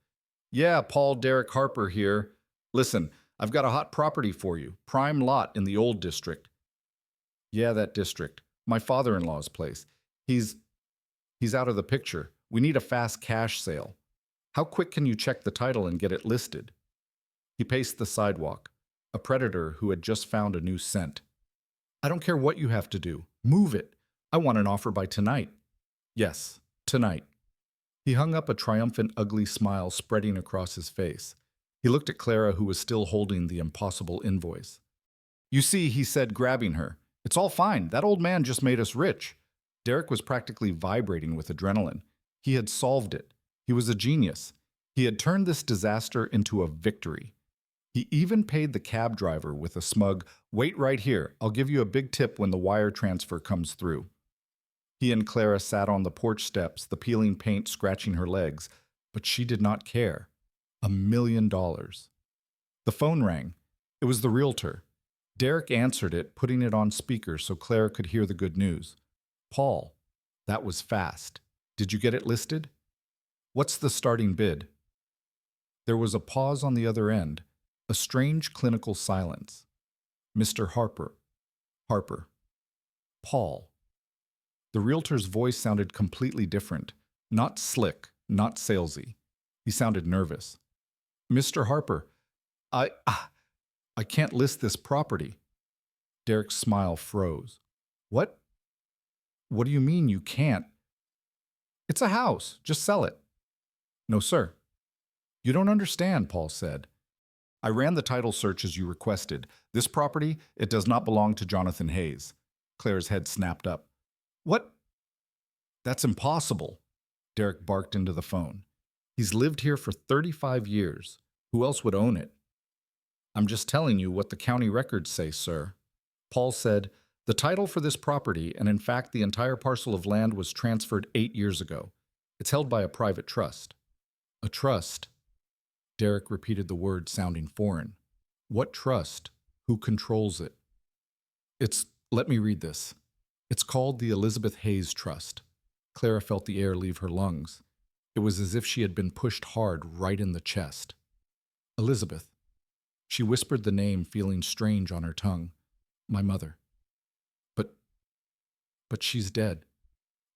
Yeah, Paul Derek Harper here. Listen, I've got a hot property for you, prime lot in the old district. Yeah, that district. My father-in-law's place. He's out of the picture. We need a fast cash sale. How quick can you check the title and get it listed? He paced the sidewalk, a predator who had just found a new scent. I don't care what you have to do. Move it. I want an offer by tonight. Yes, tonight. He hung up a triumphant, ugly smile spreading across his face. He looked at Clara, who was still holding the impossible invoice. You see, he said, grabbing her. It's all fine. That old man just made us rich. Derek was practically vibrating with adrenaline. He had solved it. He was a genius. He had turned this disaster into a victory. He even paid the cab driver with a smug, "Wait right here. I'll give you a big tip when the wire transfer comes through." He and Clara sat on the porch steps, the peeling paint scratching her legs, but she did not care. $1 million. The phone rang. It was the realtor. Derek answered it, putting it on speaker so Clara could hear the good news. Paul, that was fast. Did you get it listed? What's the starting bid? There was a pause on the other end, a strange clinical silence. Mr. Harper. Harper. Paul. The realtor's voice sounded completely different, not slick, not salesy. He sounded nervous. Mr. Harper, I can't list this property. Derek's smile froze. What? What do you mean you can't? It's a house. Just sell it. No, sir. You don't understand, Paul said. I ran the title search as you requested. This property, it does not belong to Jonathan Hayes. Claire's head snapped up. What? That's impossible. Derek barked into the phone. He's lived here for 35 years. Who else would own it? I'm just telling you what the county records say, sir. Paul said, the title for this property, and in fact the entire parcel of land, was transferred 8 years ago. It's held by a private trust. A trust? Derek repeated the word, sounding foreign. What trust? Who controls it? Let me read this. It's called the Elizabeth Hayes Trust. Clara felt the air leave her lungs. It was as if she had been pushed hard right in the chest. Elizabeth. She whispered the name, feeling strange on her tongue. My mother. But she's dead.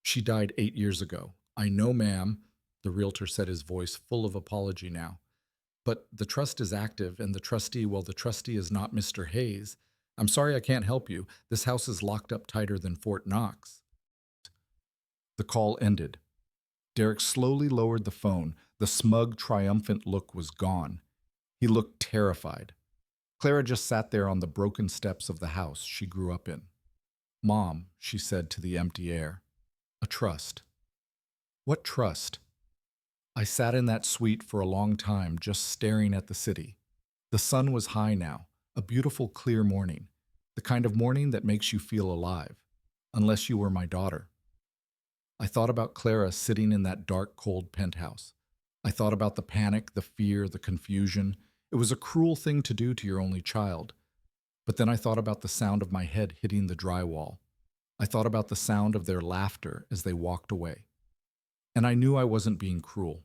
She died 8 years ago. I know, ma'am, the realtor said, his voice full of apology now. But the trust is active, and the trustee is not Mr. Hayes. I'm sorry I can't help you. This house is locked up tighter than Fort Knox. The call ended. Derek slowly lowered the phone. The smug, triumphant look was gone. He looked terrified. Clara just sat there on the broken steps of the house she grew up in. Mom, she said to the empty air. A trust. What trust? I sat in that suite for a long time, just staring at the city. The sun was high now, a beautiful, clear morning, the kind of morning that makes you feel alive, unless you were my daughter. I thought about Clara sitting in that dark, cold penthouse. I thought about the panic, the fear, the confusion. It was a cruel thing to do to your only child. But then I thought about the sound of my head hitting the drywall. I thought about the sound of their laughter as they walked away. And I knew I wasn't being cruel.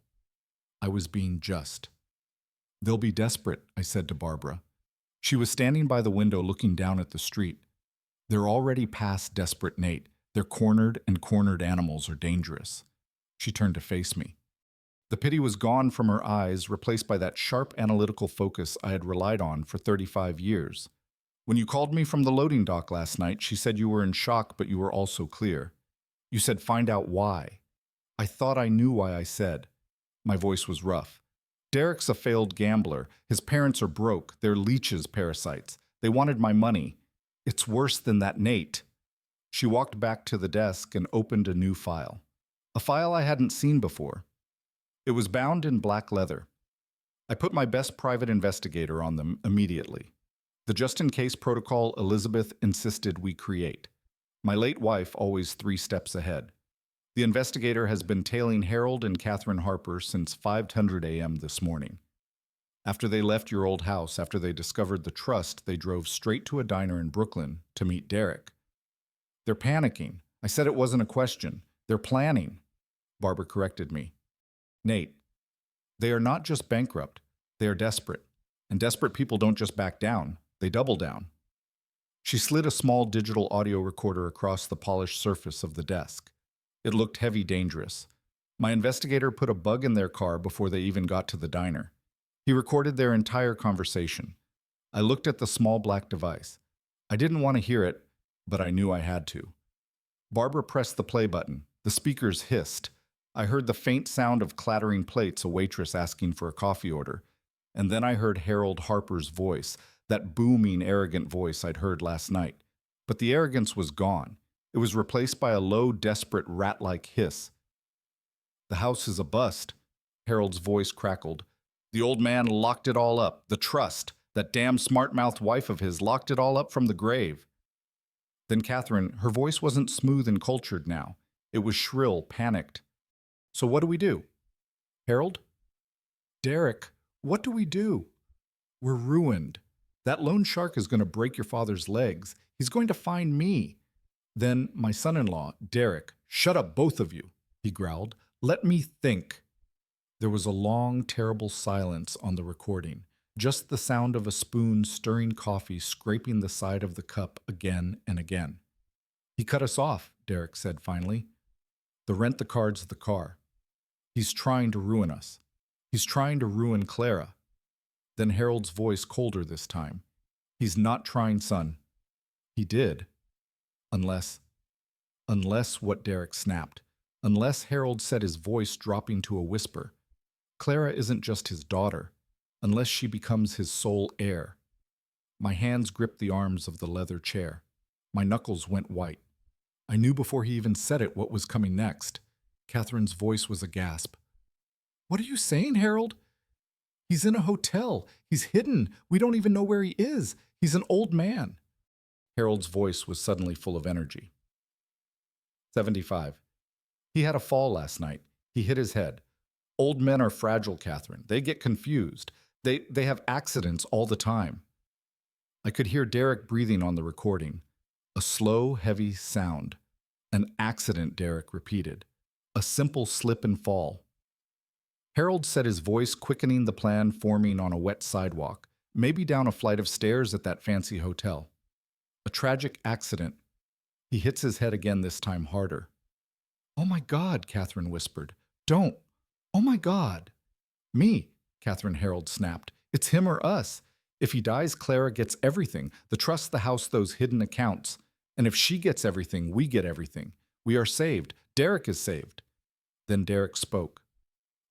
I was being just. They'll be desperate, I said to Barbara. She was standing by the window looking down at the street. They're already past desperate Nate. Their cornered and cornered animals are dangerous. She turned to face me. The pity was gone from her eyes, replaced by that sharp analytical focus I had relied on for 35 years. When you called me from the loading dock last night, she said you were in shock, but you were also clear. You said, find out why. I thought I knew why I said. My voice was rough. Derek's a failed gambler. His parents are broke. They're leeches, parasites. They wanted my money. It's worse than that Nate. She walked back to the desk and opened a new file. A file I hadn't seen before. It was bound in black leather. I put my best private investigator on them immediately. The just-in-case protocol Elizabeth insisted we create. My late wife always 3 steps ahead. The investigator has been tailing Harold and Catherine Harper since 5:00 a.m. this morning. After they left your old house, after they discovered the trust, they drove straight to a diner in Brooklyn to meet Derek. They're panicking. I said it wasn't a question. They're planning. Barbara corrected me. Nate, they are not just bankrupt. They are desperate. And desperate people don't just back down. They double down. She slid a small digital audio recorder across the polished surface of the desk. It looked heavy, dangerous. My investigator put a bug in their car before they even got to the diner. He recorded their entire conversation. I looked at the small black device. I didn't want to hear it, but I knew I had to. Barbara pressed the play button. The speakers hissed. I heard the faint sound of clattering plates, a waitress asking for a coffee order. And then I heard Harold Harper's voice, that booming, arrogant voice I'd heard last night. But the arrogance was gone. It was replaced by a low, desperate, rat-like hiss. The house is a bust. Harold's voice crackled. The old man locked it all up. The trust, that damn smart-mouthed wife of his, locked it all up from the grave. Then Catherine, her voice wasn't smooth and cultured now. It was shrill, panicked. So what do we do? Harold? Derek, what do we do? We're ruined. That loan shark is going to break your father's legs. He's going to find me. Then my son-in-law, Derek, shut up, both of you, he growled. Let me think. There was a long, terrible silence on the recording, just the sound of a spoon stirring coffee scraping the side of the cup again and again. He cut us off, Derek said finally. The rent-the-car's the car. He's trying to ruin us. He's trying to ruin Clara. Then Harold's voice colder this time. He's not trying, son. He did. Unless what Derek snapped. Unless Harold said, his voice dropping to a whisper. Clara isn't just his daughter. Unless she becomes his sole heir. My hands gripped the arms of the leather chair. My knuckles went white. I knew before he even said it what was coming next. Catherine's voice was a gasp. What are you saying, Harold? He's in a hotel. He's hidden. We don't even know where he is. He's an old man. Harold's voice was suddenly full of energy. 75. He had a fall last night. He hit his head. Old men are fragile, Catherine. They get confused. They have accidents all the time. I could hear Derek breathing on the recording. A slow, heavy sound. An accident, Derek repeated. A simple slip and fall. Harold said, his voice quickening the plan forming on a wet sidewalk, maybe down a flight of stairs at that fancy hotel. A tragic accident. He hits his head again, this time harder. Oh my God, Catherine whispered. Don't. Oh my God. Me, Catherine Harold snapped. It's him or us. If he dies, Clara gets everything. The trust, the house, those hidden accounts. And if she gets everything, we get everything. We are saved. Derek is saved. Then Derek spoke.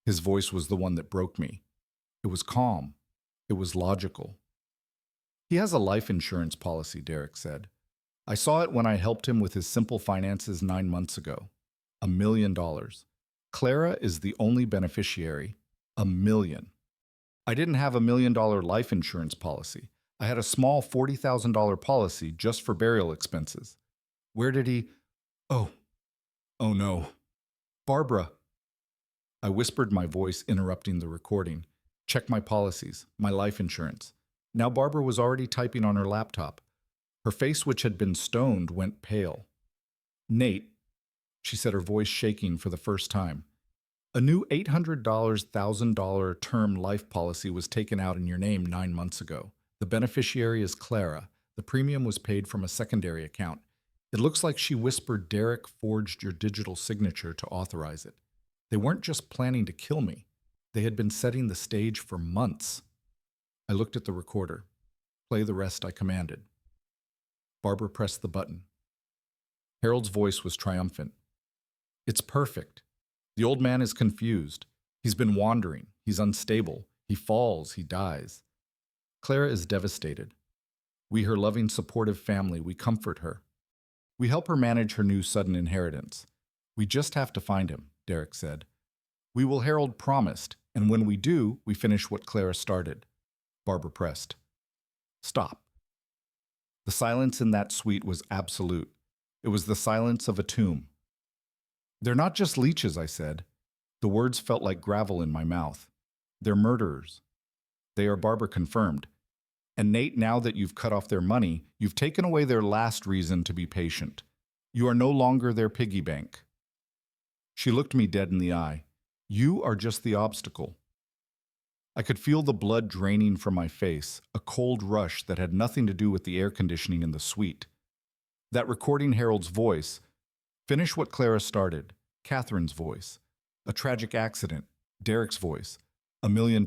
His voice was the one that broke me. It was calm. It was logical. He has a life insurance policy, Derek said. I saw it when I helped him with his simple finances 9 months ago. $1 million. Clara is the only beneficiary. $1 million. I didn't have $1 million life insurance policy. I had a small $40,000 policy just for burial expenses. Where did he... Oh no. Barbara. I whispered, my voice interrupting the recording. Check my policies, my life insurance. Now Barbara was already typing on her laptop. Her face, which had been stoned, went pale. Nate, she said, her voice shaking for the first time. A new $800, $1,000 term life policy was taken out in your name 9 months ago. The beneficiary is Clara. The premium was paid from a secondary account. It looks like, she whispered, Derek forged your digital signature to authorize it. They weren't just planning to kill me. They had been setting the stage for months. I looked at the recorder. Play the rest, I commanded. Barbara pressed the button. Harold's voice was triumphant. It's perfect. The old man is confused. He's been wandering. He's unstable. He falls. He dies. Clara is devastated. We, her loving, supportive family, we comfort her. We help her manage her new sudden inheritance. We just have to find him, Derek said. We will, Harold promised. And when we do, we finish what Clara started. Barbara pressed. Stop. The silence in that suite was absolute. It was the silence of a tomb. They're not just leeches, I said. The words felt like gravel in my mouth. They're murderers. They are, Barbara confirmed. And Nate, now that you've cut off their money, you've taken away their last reason to be patient. You are no longer their piggy bank. She looked me dead in the eye. You are just the obstacle. I could feel the blood draining from my face, a cold rush that had nothing to do with the air conditioning in the suite. That recording Harold's voice, finish what Clara started, Catherine's voice, a tragic accident, Derek's voice, $1 million.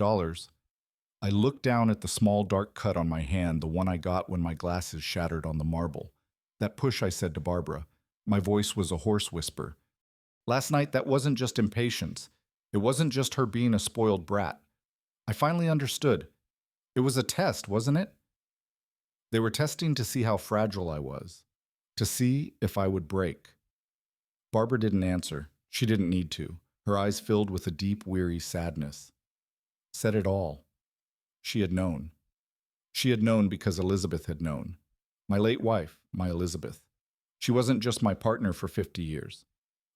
I looked down at the small dark cut on my hand, the one I got when my glasses shattered on the marble. That push, I said to Barbara. My voice was a hoarse whisper. Last night, that wasn't just impatience. It wasn't just her being a spoiled brat. I finally understood. It was a test, wasn't it? They were testing to see how fragile I was, to see if I would break. Barbara didn't answer. She didn't need to. Her eyes filled with a deep, weary sadness. Said it all. She had known. She had known because Elizabeth had known. My late wife, my Elizabeth. She wasn't just my partner for 50 years.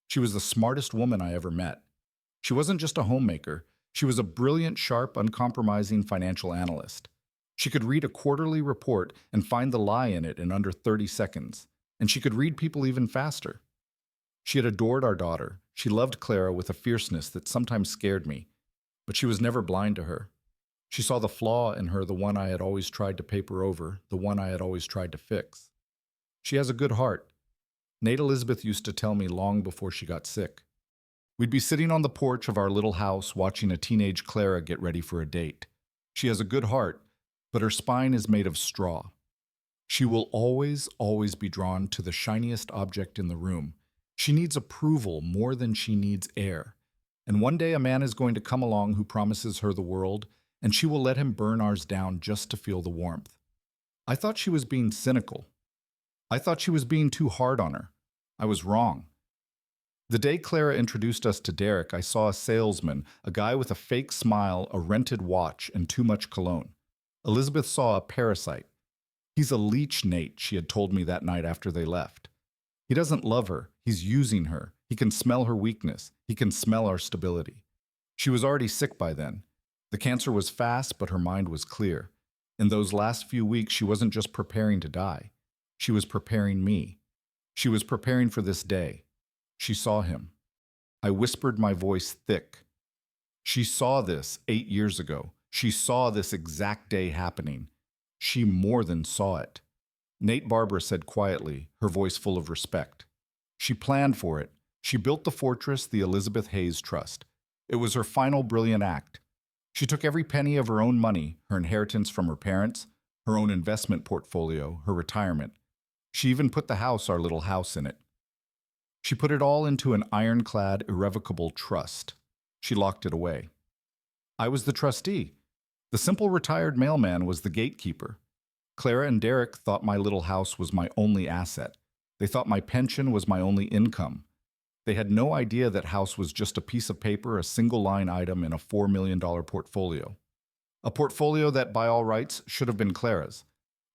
She was the smartest woman I ever met. She wasn't just a homemaker. She was a brilliant, sharp, uncompromising financial analyst. She could read a quarterly report and find the lie in it in under 30 seconds. And she could read people even faster. She had adored our daughter. She loved Clara with a fierceness that sometimes scared me. But she was never blind to her. She saw the flaw in her, the one I had always tried to paper over, the one I had always tried to fix. She has a good heart. Nate Elizabeth used to tell me long before she got sick. We'd be sitting on the porch of our little house watching a teenage Clara get ready for a date. She has a good heart, but her spine is made of straw. She will always, always be drawn to the shiniest object in the room. She needs approval more than she needs air. And one day a man is going to come along who promises her the world, and she will let him burn ours down just to feel the warmth. I thought she was being cynical. I thought she was being too hard on her. I was wrong. The day Clara introduced us to Derek, I saw a salesman, a guy with a fake smile, a rented watch, and too much cologne. Elizabeth saw a parasite. He's a leech, Nate, she had told me that night after they left. He doesn't love her. He's using her. He can smell her weakness. He can smell our stability. She was already sick by then. The cancer was fast, but her mind was clear. In those last few weeks, she wasn't just preparing to die. She was preparing me. She was preparing for this day. She saw him. I whispered, my voice thick. She saw this 8 years ago. She saw this exact day happening. She more than saw it. Nate, Barbara said quietly, her voice full of respect. She planned for it. She built the fortress, the Elizabeth Hayes Trust. It was her final brilliant act. She took every penny of her own money, her inheritance from her parents, her own investment portfolio, her retirement. She even put the house, our little house, in it. She put it all into an ironclad, irrevocable trust. She locked it away. I was the trustee. The simple retired mailman was the gatekeeper. Clara and Derek thought my little house was my only asset. They thought my pension was my only income. They had no idea that house was just a piece of paper, a single line item in a $4 million portfolio. A portfolio that, by all rights, should have been Clara's.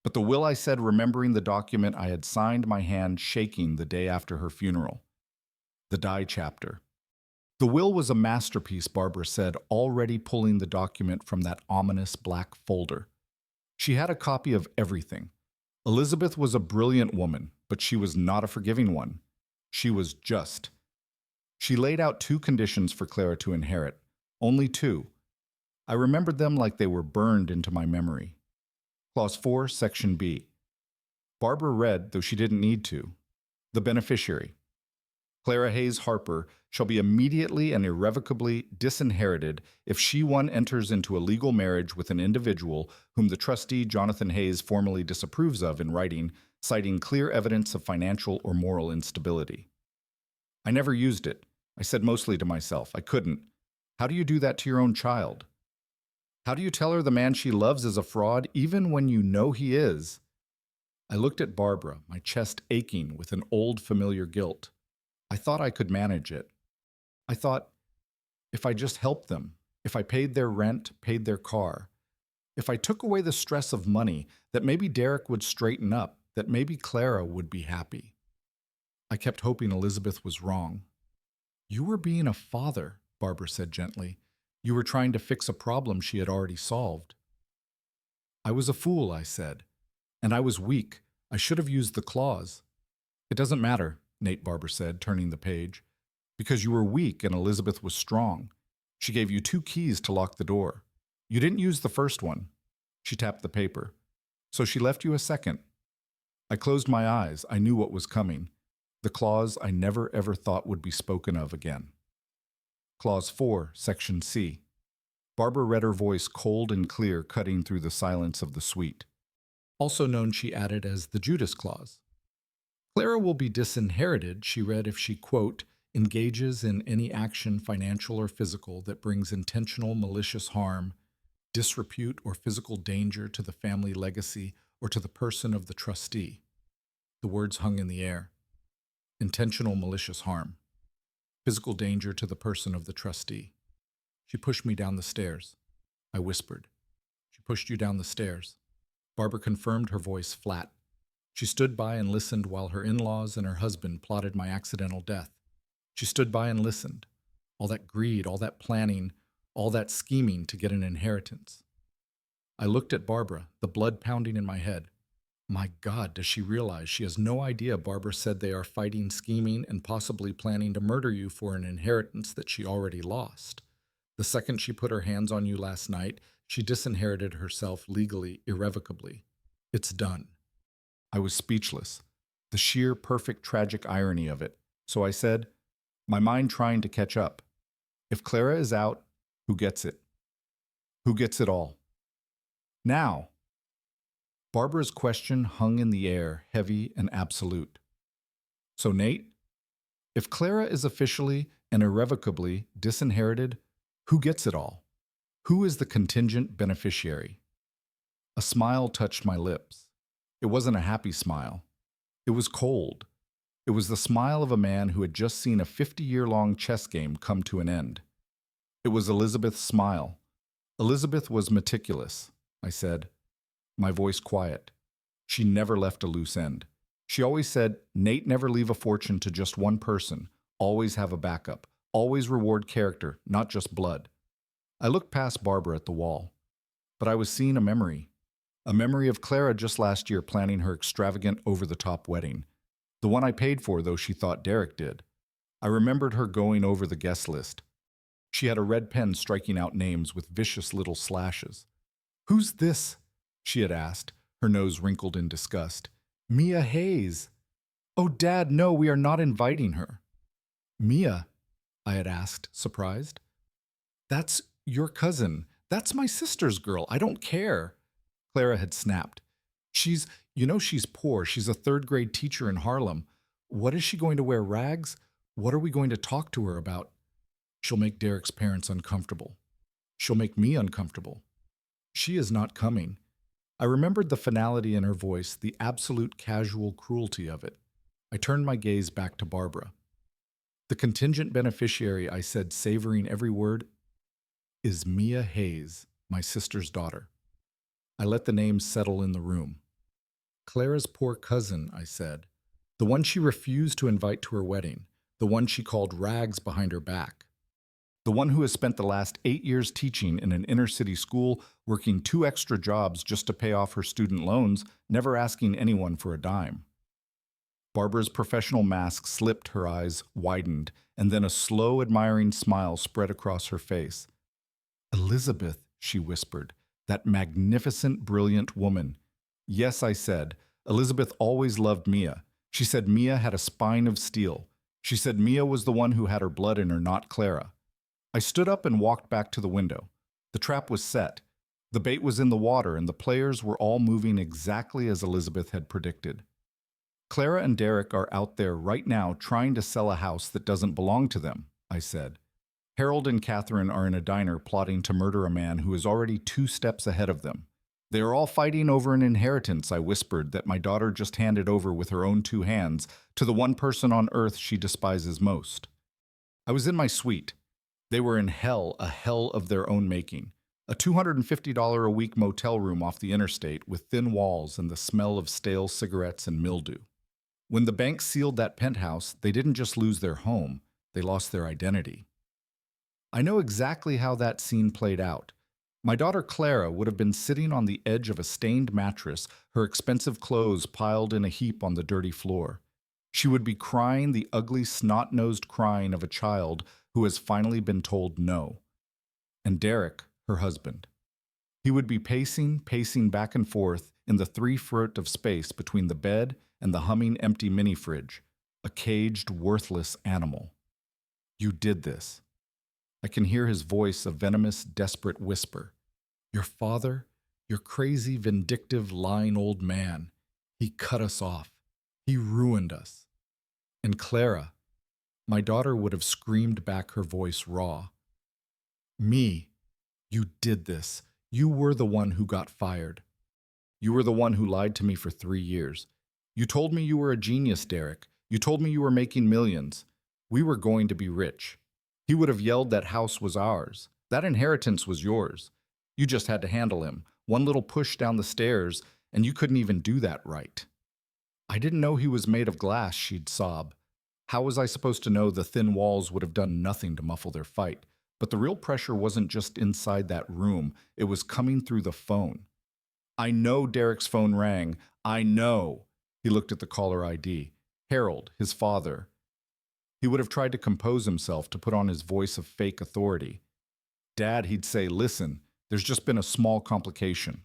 But the will, I said, remembering the document I had signed, my hand shaking the day after her funeral. The die chapter. The will was a masterpiece, Barbara said, already pulling the document from that ominous black folder. She had a copy of everything. Elizabeth was a brilliant woman, but she was not a forgiving one. She was just. She laid out 2 conditions for Clara to inherit. Only 2. I remembered them like they were burned into my memory. Clause 4, Section B. Barbara read, though she didn't need to. The beneficiary. Clara Hayes Harper shall be immediately and irrevocably disinherited if she one enters into a legal marriage with an individual whom the trustee Jonathan Hayes formally disapproves of in writing, citing clear evidence of financial or moral instability. I never used it. I said mostly to myself, I couldn't. How do you do that to your own child? How do you tell her the man she loves is a fraud even when you know he is? I looked at Barbara, my chest aching with an old familiar guilt. I thought I could manage it. I thought, if I just helped them, If I paid their rent, paid their car. If I took away the stress of money, that maybe Derek would straighten up, that maybe Clara would be happy. I kept hoping Elizabeth was wrong. You were being a father, Barbara said gently. You were trying to fix a problem she had already solved. I was a fool, I said. And I was weak. I should have used the claws. It doesn't matter, Nate Barber said, turning the page. Because you were weak and Elizabeth was strong. She gave you 2 keys to lock the door. You didn't use the first one. She tapped the paper. So she left you a second. I closed my eyes. I knew what was coming. The clause I never ever thought would be spoken of again. Clause 4, Section C. Barbara read her voice cold and clear, cutting through the silence of the suite. Also known, she added, as the Judas Clause. Clara will be disinherited, she read, if she, quote, engages in any action, financial or physical, that brings intentional malicious harm, disrepute, or physical danger to the family legacy or to the person of the trustee. The words hung in the air. Intentional malicious harm. Physical danger to the person of the trustee. She pushed me down the stairs. I whispered. She pushed you down the stairs. Barbara confirmed, her voice flat. She stood by and listened while her in-laws and her husband plotted my accidental death. She stood by and listened. All that greed, all that planning, all that scheming to get an inheritance. I looked at Barbara, the blood pounding in my head. My God, does she realize she has no idea Barbara said they are fighting, scheming, and possibly planning to murder you for an inheritance that she already lost? The second she put her hands on you last night, she disinherited herself legally, irrevocably. It's done. I was speechless. The sheer, perfect, tragic irony of it. So I said, my mind trying to catch up. If Clara is out, who gets it? Who gets it all? Now. Barbara's question hung in the air, heavy and absolute. So, Nate, if Clara is officially and irrevocably disinherited, who gets it all? Who is the contingent beneficiary? A smile touched my lips. It wasn't a happy smile. It was cold. It was the smile of a man who had just seen a 50-year-long chess game come to an end. It was Elizabeth's smile. Elizabeth was meticulous, I said, my voice quiet. She never left a loose end. She always said, Nate, never leave a fortune to just one person. Always have a backup. Always reward character, not just blood. I looked past Barbara at the wall. But I was seeing a memory of Clara just last year planning her extravagant, over-the-top wedding. The one I paid for, though she thought Derek did. I remembered her going over the guest list. She had a red pen striking out names with vicious little slashes. Who's this? She had asked, her nose wrinkled in disgust. Mia Hayes. Oh, Dad, no, we are not inviting her. Mia? I had asked, surprised. That's your cousin. That's my sister's girl. I don't care. Clara had snapped. She's poor. She's a third-grade teacher in Harlem. What is she going to wear, rags? What are we going to talk to her about? She'll make Derek's parents uncomfortable. She'll make me uncomfortable. She is not coming. I remembered the finality in her voice, the absolute casual cruelty of it. I turned my gaze back to Barbara. The contingent beneficiary, I said, savoring every word, is Mia Hayes, my sister's daughter. I let the name settle in the room. Clara's poor cousin, I said. The one she refused to invite to her wedding. The one she called rags behind her back. The one who has spent the last 8 years teaching in an inner-city school, working 2 extra jobs just to pay off her student loans, never asking anyone for a dime. Barbara's professional mask slipped, her eyes widened, and then a slow, admiring smile spread across her face. Elizabeth, she whispered, that magnificent, brilliant woman. Yes, I said. Elizabeth always loved Mia. She said Mia had a spine of steel. She said Mia was the one who had her blood in her, not Clara. I stood up and walked back to the window. The trap was set. The bait was in the water, and the players were all moving exactly as Elizabeth had predicted. Clara and Derek are out there right now trying to sell a house that doesn't belong to them, I said. Harold and Catherine are in a diner plotting to murder a man who is already 2 steps ahead of them. They are all fighting over an inheritance, I whispered, that my daughter just handed over with her own 2 hands to the one person on earth she despises most. I was in my suite. They were in hell, a hell of their own making. A $250 a week motel room off the interstate with thin walls and the smell of stale cigarettes and mildew. When the bank sealed that penthouse, they didn't just lose their home, they lost their identity. I know exactly how that scene played out. My daughter Clara would have been sitting on the edge of a stained mattress, her expensive clothes piled in a heap on the dirty floor. She would be crying the ugly, snot-nosed crying of a child who has finally been told no. And Derek, her husband. He would be pacing back and forth in the 3 foot of space between the bed and the humming empty mini fridge, a caged, worthless animal. You did this. I can hear his voice, a venomous, desperate whisper. Your father, your crazy, vindictive, lying old man, he cut us off. He ruined us. And Clara, my daughter would have screamed back, her voice raw. Me, you did this. You were the one who got fired. You were the one who lied to me for 3 years. You told me you were a genius, Derek. You told me you were making millions. We were going to be rich. He would have yelled that house was ours. That inheritance was yours. You just had to handle him. One little push down the stairs, and you couldn't even do that right. I didn't know he was made of glass, she'd sob. How was I supposed to know the thin walls would have done nothing to muffle their fight? But the real pressure wasn't just inside that room. It was coming through the phone. I know Derek's phone rang. I know. He looked at the caller ID. Harold, his father. He would have tried to compose himself, to put on his voice of fake authority. Dad, he'd say, listen, there's just been a small complication.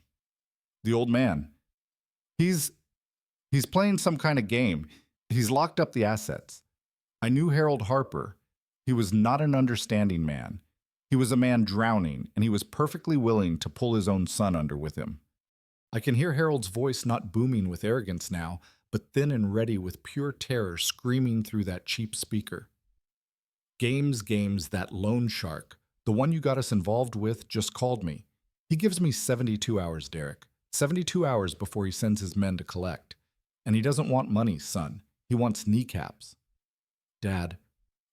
The old man. He's playing some kind of game. He's locked up the assets. I knew Harold Harper. He was not an understanding man. He was a man drowning, and he was perfectly willing to pull his own son under with him. I can hear Harold's voice not booming with arrogance now, but thin and ready with pure terror screaming through that cheap speaker. Games, that loan shark, the one you got us involved with, just called me. He gives me 72 hours, Derek. 72 hours before he sends his men to collect. And he doesn't want money, son. He wants kneecaps. Dad,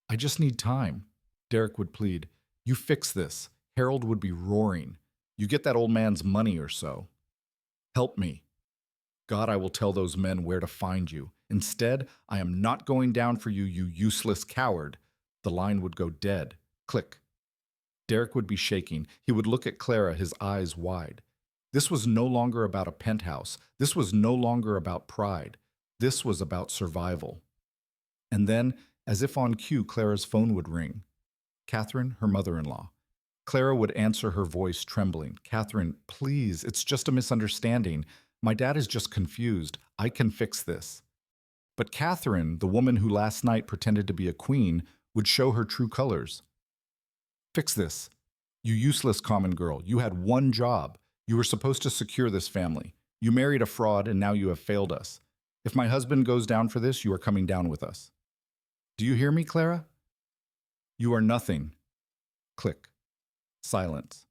I just need time. Derek would plead. You fix this. Harold would be roaring. You get that old man's money or so. Help me. God, I will tell those men where to find you. Instead, I am not going down for you, you useless coward. The line would go dead. Click. Derek would be shaking. He would look at Clara, his eyes wide. This was no longer about a penthouse. This was no longer about pride. This was about survival. And then, as if on cue, Clara's phone would ring. Catherine, her mother-in-law. Clara would answer, her voice trembling. Catherine, please, it's just a misunderstanding. My dad is just confused. I can fix this. But Catherine, the woman who last night pretended to be a queen, would show her true colors. Fix this. You useless common girl. You had one job. You were supposed to secure this family. You married a fraud, and now you have failed us. If my husband goes down for this, you are coming down with us. Do you hear me, Clara? You are nothing. Click. Silence.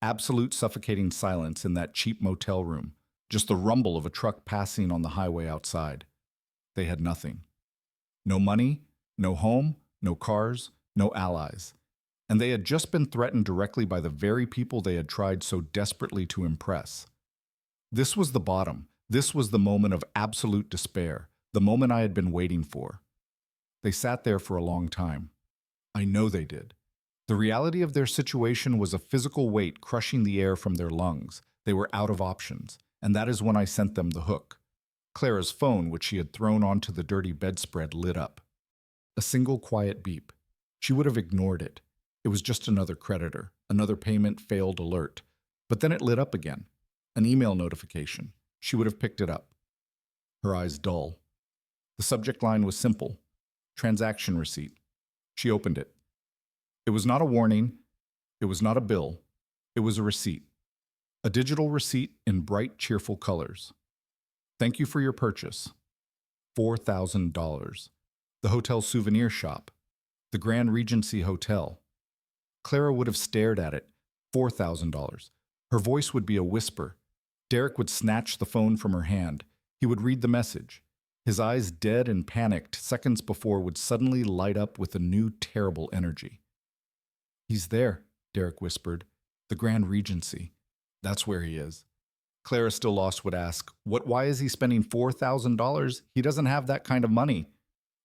Absolute suffocating silence in that cheap motel room. Just the rumble of a truck passing on the highway outside. They had nothing. No money, no home, no cars, no allies. And they had just been threatened directly by the very people they had tried so desperately to impress. This was the bottom. This was the moment of absolute despair, the moment I had been waiting for. They sat there for a long time. I know they did. The reality of their situation was a physical weight crushing the air from their lungs. They were out of options, and that is when I sent them the hook. Clara's phone, which she had thrown onto the dirty bedspread, lit up. A single quiet beep. She would have ignored it. It was just another creditor, another payment failed alert. But then it lit up again. An email notification. She would have picked it up. Her eyes dull. The subject line was simple. Transaction receipt. She opened it. It was not a warning. It was not a bill. It was a receipt. A digital receipt in bright, cheerful colors. Thank you for your purchase. $4,000. The hotel souvenir shop. The Grand Regency Hotel. Clara would have stared at it. $4,000. Her voice would be a whisper. Derek would snatch the phone from her hand. He would read the message. His eyes, dead and panicked seconds before, would suddenly light up with a new, terrible energy. He's there, Derek whispered. The Grand Regency. That's where he is. Clara, still lost, would ask, why is he spending $4,000? He doesn't have that kind of money.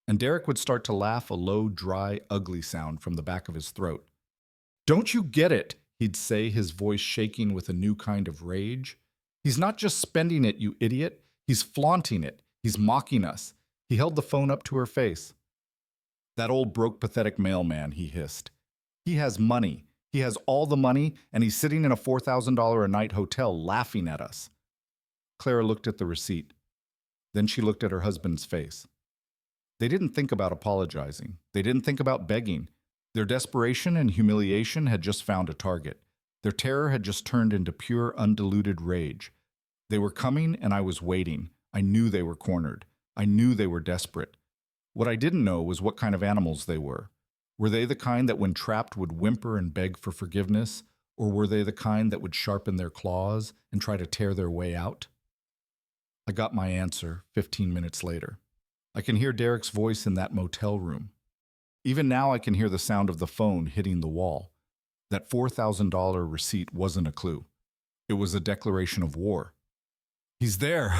And Derek would start to laugh, a low, dry, ugly sound from the back of his throat. Don't you get it? He'd say, his voice shaking with a new kind of rage. He's not just spending it, you idiot. He's flaunting it. He's mocking us. He held the phone up to her face. That old broke, pathetic mailman, he hissed. He has money. He has all the money, and he's sitting in a $4,000 a night hotel laughing at us. Clara looked at the receipt. Then she looked at her husband's face. They didn't think about apologizing. They didn't think about begging. Their desperation and humiliation had just found a target. Their terror had just turned into pure, undiluted rage. They were coming, and I was waiting. I knew they were cornered. I knew they were desperate. What I didn't know was what kind of animals they were. Were they the kind that when trapped would whimper and beg for forgiveness, or were they the kind that would sharpen their claws and try to tear their way out? I got my answer 15 minutes later. I can hear Derek's voice in that motel room. Even now I can hear the sound of the phone hitting the wall. That $4,000 receipt wasn't a clue. It was a declaration of war. He's there,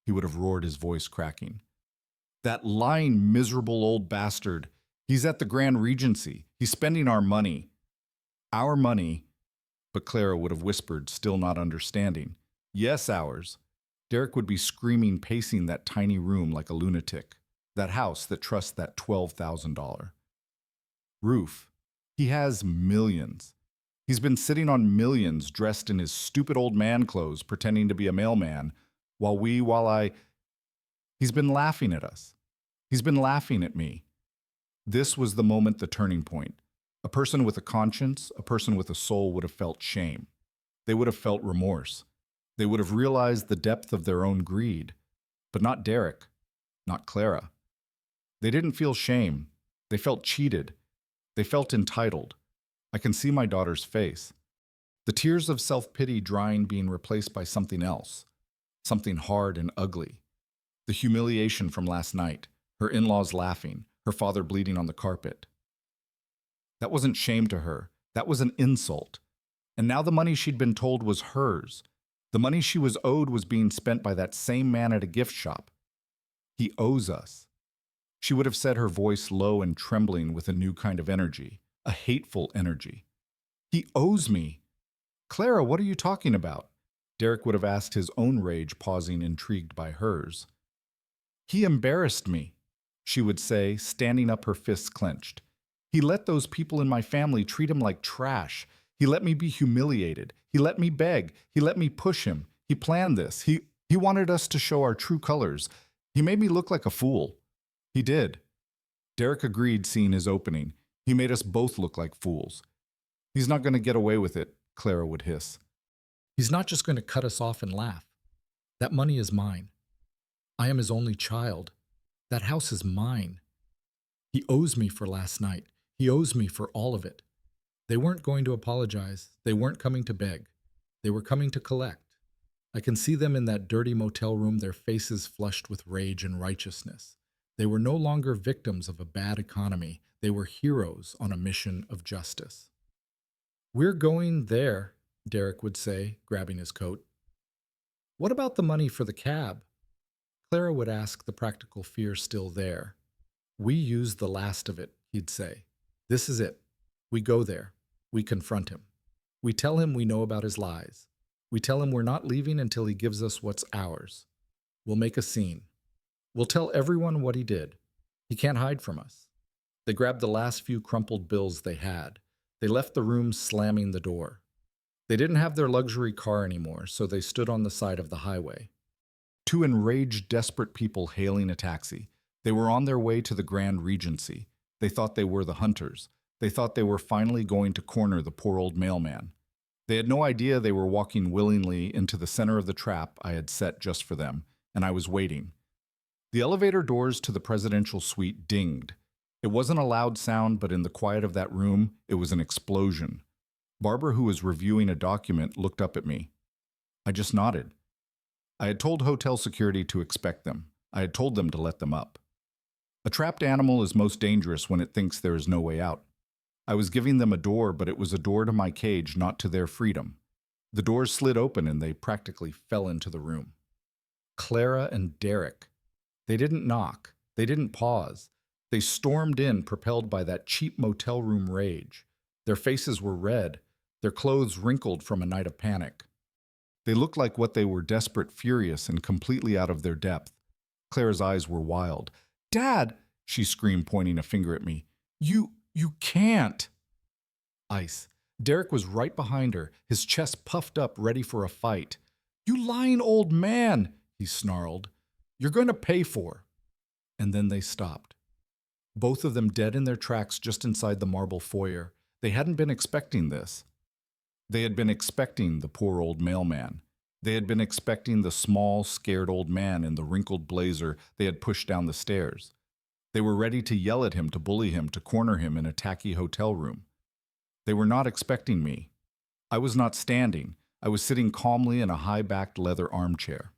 he would have roared, his voice cracking. That lying, miserable old bastard. He's at the Grand Regency. He's spending our money. Our money, but Clara would have whispered, still not understanding. Yes, ours. Derek would be screaming, pacing that tiny room like a lunatic. That house that trusts that $12,000 roof. He has millions. He's been sitting on millions dressed in his stupid old man clothes, pretending to be a mailman, He's been laughing at us. He's been laughing at me. This was the moment, the turning point. A person with a conscience, a person with a soul would have felt shame. They would have felt remorse. They would have realized the depth of their own greed. But not Derek, not Clara. They didn't feel shame. They felt cheated. They felt entitled. I can see my daughter's face. The tears of self-pity drying, being replaced by something else. Something hard and ugly. The humiliation from last night. Her in-laws laughing. Her father bleeding on the carpet. That wasn't shame to her. That was an insult. And now the money she'd been told was hers. The money she was owed was being spent by that same man at a gift shop. He owes us. She would have said, her voice low and trembling with a new kind of energy, a hateful energy. He owes me. Clara, what are you talking about? Derek would have asked, his own rage pausing, intrigued by hers. He embarrassed me, she would say, standing up, her fists clenched. He let those people in my family treat him like trash. He let me be humiliated. He let me beg. He let me push him. He planned this. He wanted us to show our true colors. He made me look like a fool. He did. Derek agreed, seeing his opening. He made us both look like fools. He's not going to get away with it, Clara would hiss. He's not just going to cut us off and laugh. That money is mine. I am his only child. That house is mine. He owes me for last night. He owes me for all of it. They weren't going to apologize. They weren't coming to beg. They were coming to collect. I can see them in that dirty motel room, their faces flushed with rage and righteousness. They were no longer victims of a bad economy. They were heroes on a mission of justice. We're going there, Derek would say, grabbing his coat. What about the money for the cab? Clara would ask, the practical fear still there. We use the last of it, he'd say. This is it. We go there. We confront him. We tell him we know about his lies. We tell him we're not leaving until he gives us what's ours. We'll make a scene. We'll tell everyone what he did. He can't hide from us. They grabbed the last few crumpled bills they had. They left the room, slamming the door. They didn't have their luxury car anymore, so they stood on the side of the highway. Two enraged, desperate people hailing a taxi. They were on their way to the Grand Regency. They thought they were the hunters. They thought they were finally going to corner the poor old mailman. They had no idea they were walking willingly into the center of the trap I had set just for them, and I was waiting. The elevator doors to the presidential suite dinged. It wasn't a loud sound, but in the quiet of that room, it was an explosion. Barbara, who was reviewing a document, looked up at me. I just nodded. I had told hotel security to expect them. I had told them to let them up. A trapped animal is most dangerous when it thinks there is no way out. I was giving them a door, but it was a door to my cage, not to their freedom. The doors slid open and they practically fell into the room. Clara and Derek. They didn't knock. They didn't pause. They stormed in, propelled by that cheap motel room rage. Their faces were red, their clothes wrinkled from a night of panic. They looked like what they were, desperate, furious, and completely out of their depth. Clara's eyes were wild. "Dad!" she screamed, pointing a finger at me. You can't!" Ice. Derek was right behind her, his chest puffed up, ready for a fight. "You lying old man!" he snarled. "You're going to pay for." And then they stopped. Both of them dead in their tracks just inside the marble foyer. They hadn't been expecting this. They had been expecting the poor old mailman. They had been expecting the small, scared old man in the wrinkled blazer they had pushed down the stairs. They were ready to yell at him, to bully him, to corner him in a tacky hotel room. They were not expecting me. I was not standing. I was sitting calmly in a high-backed leather armchair.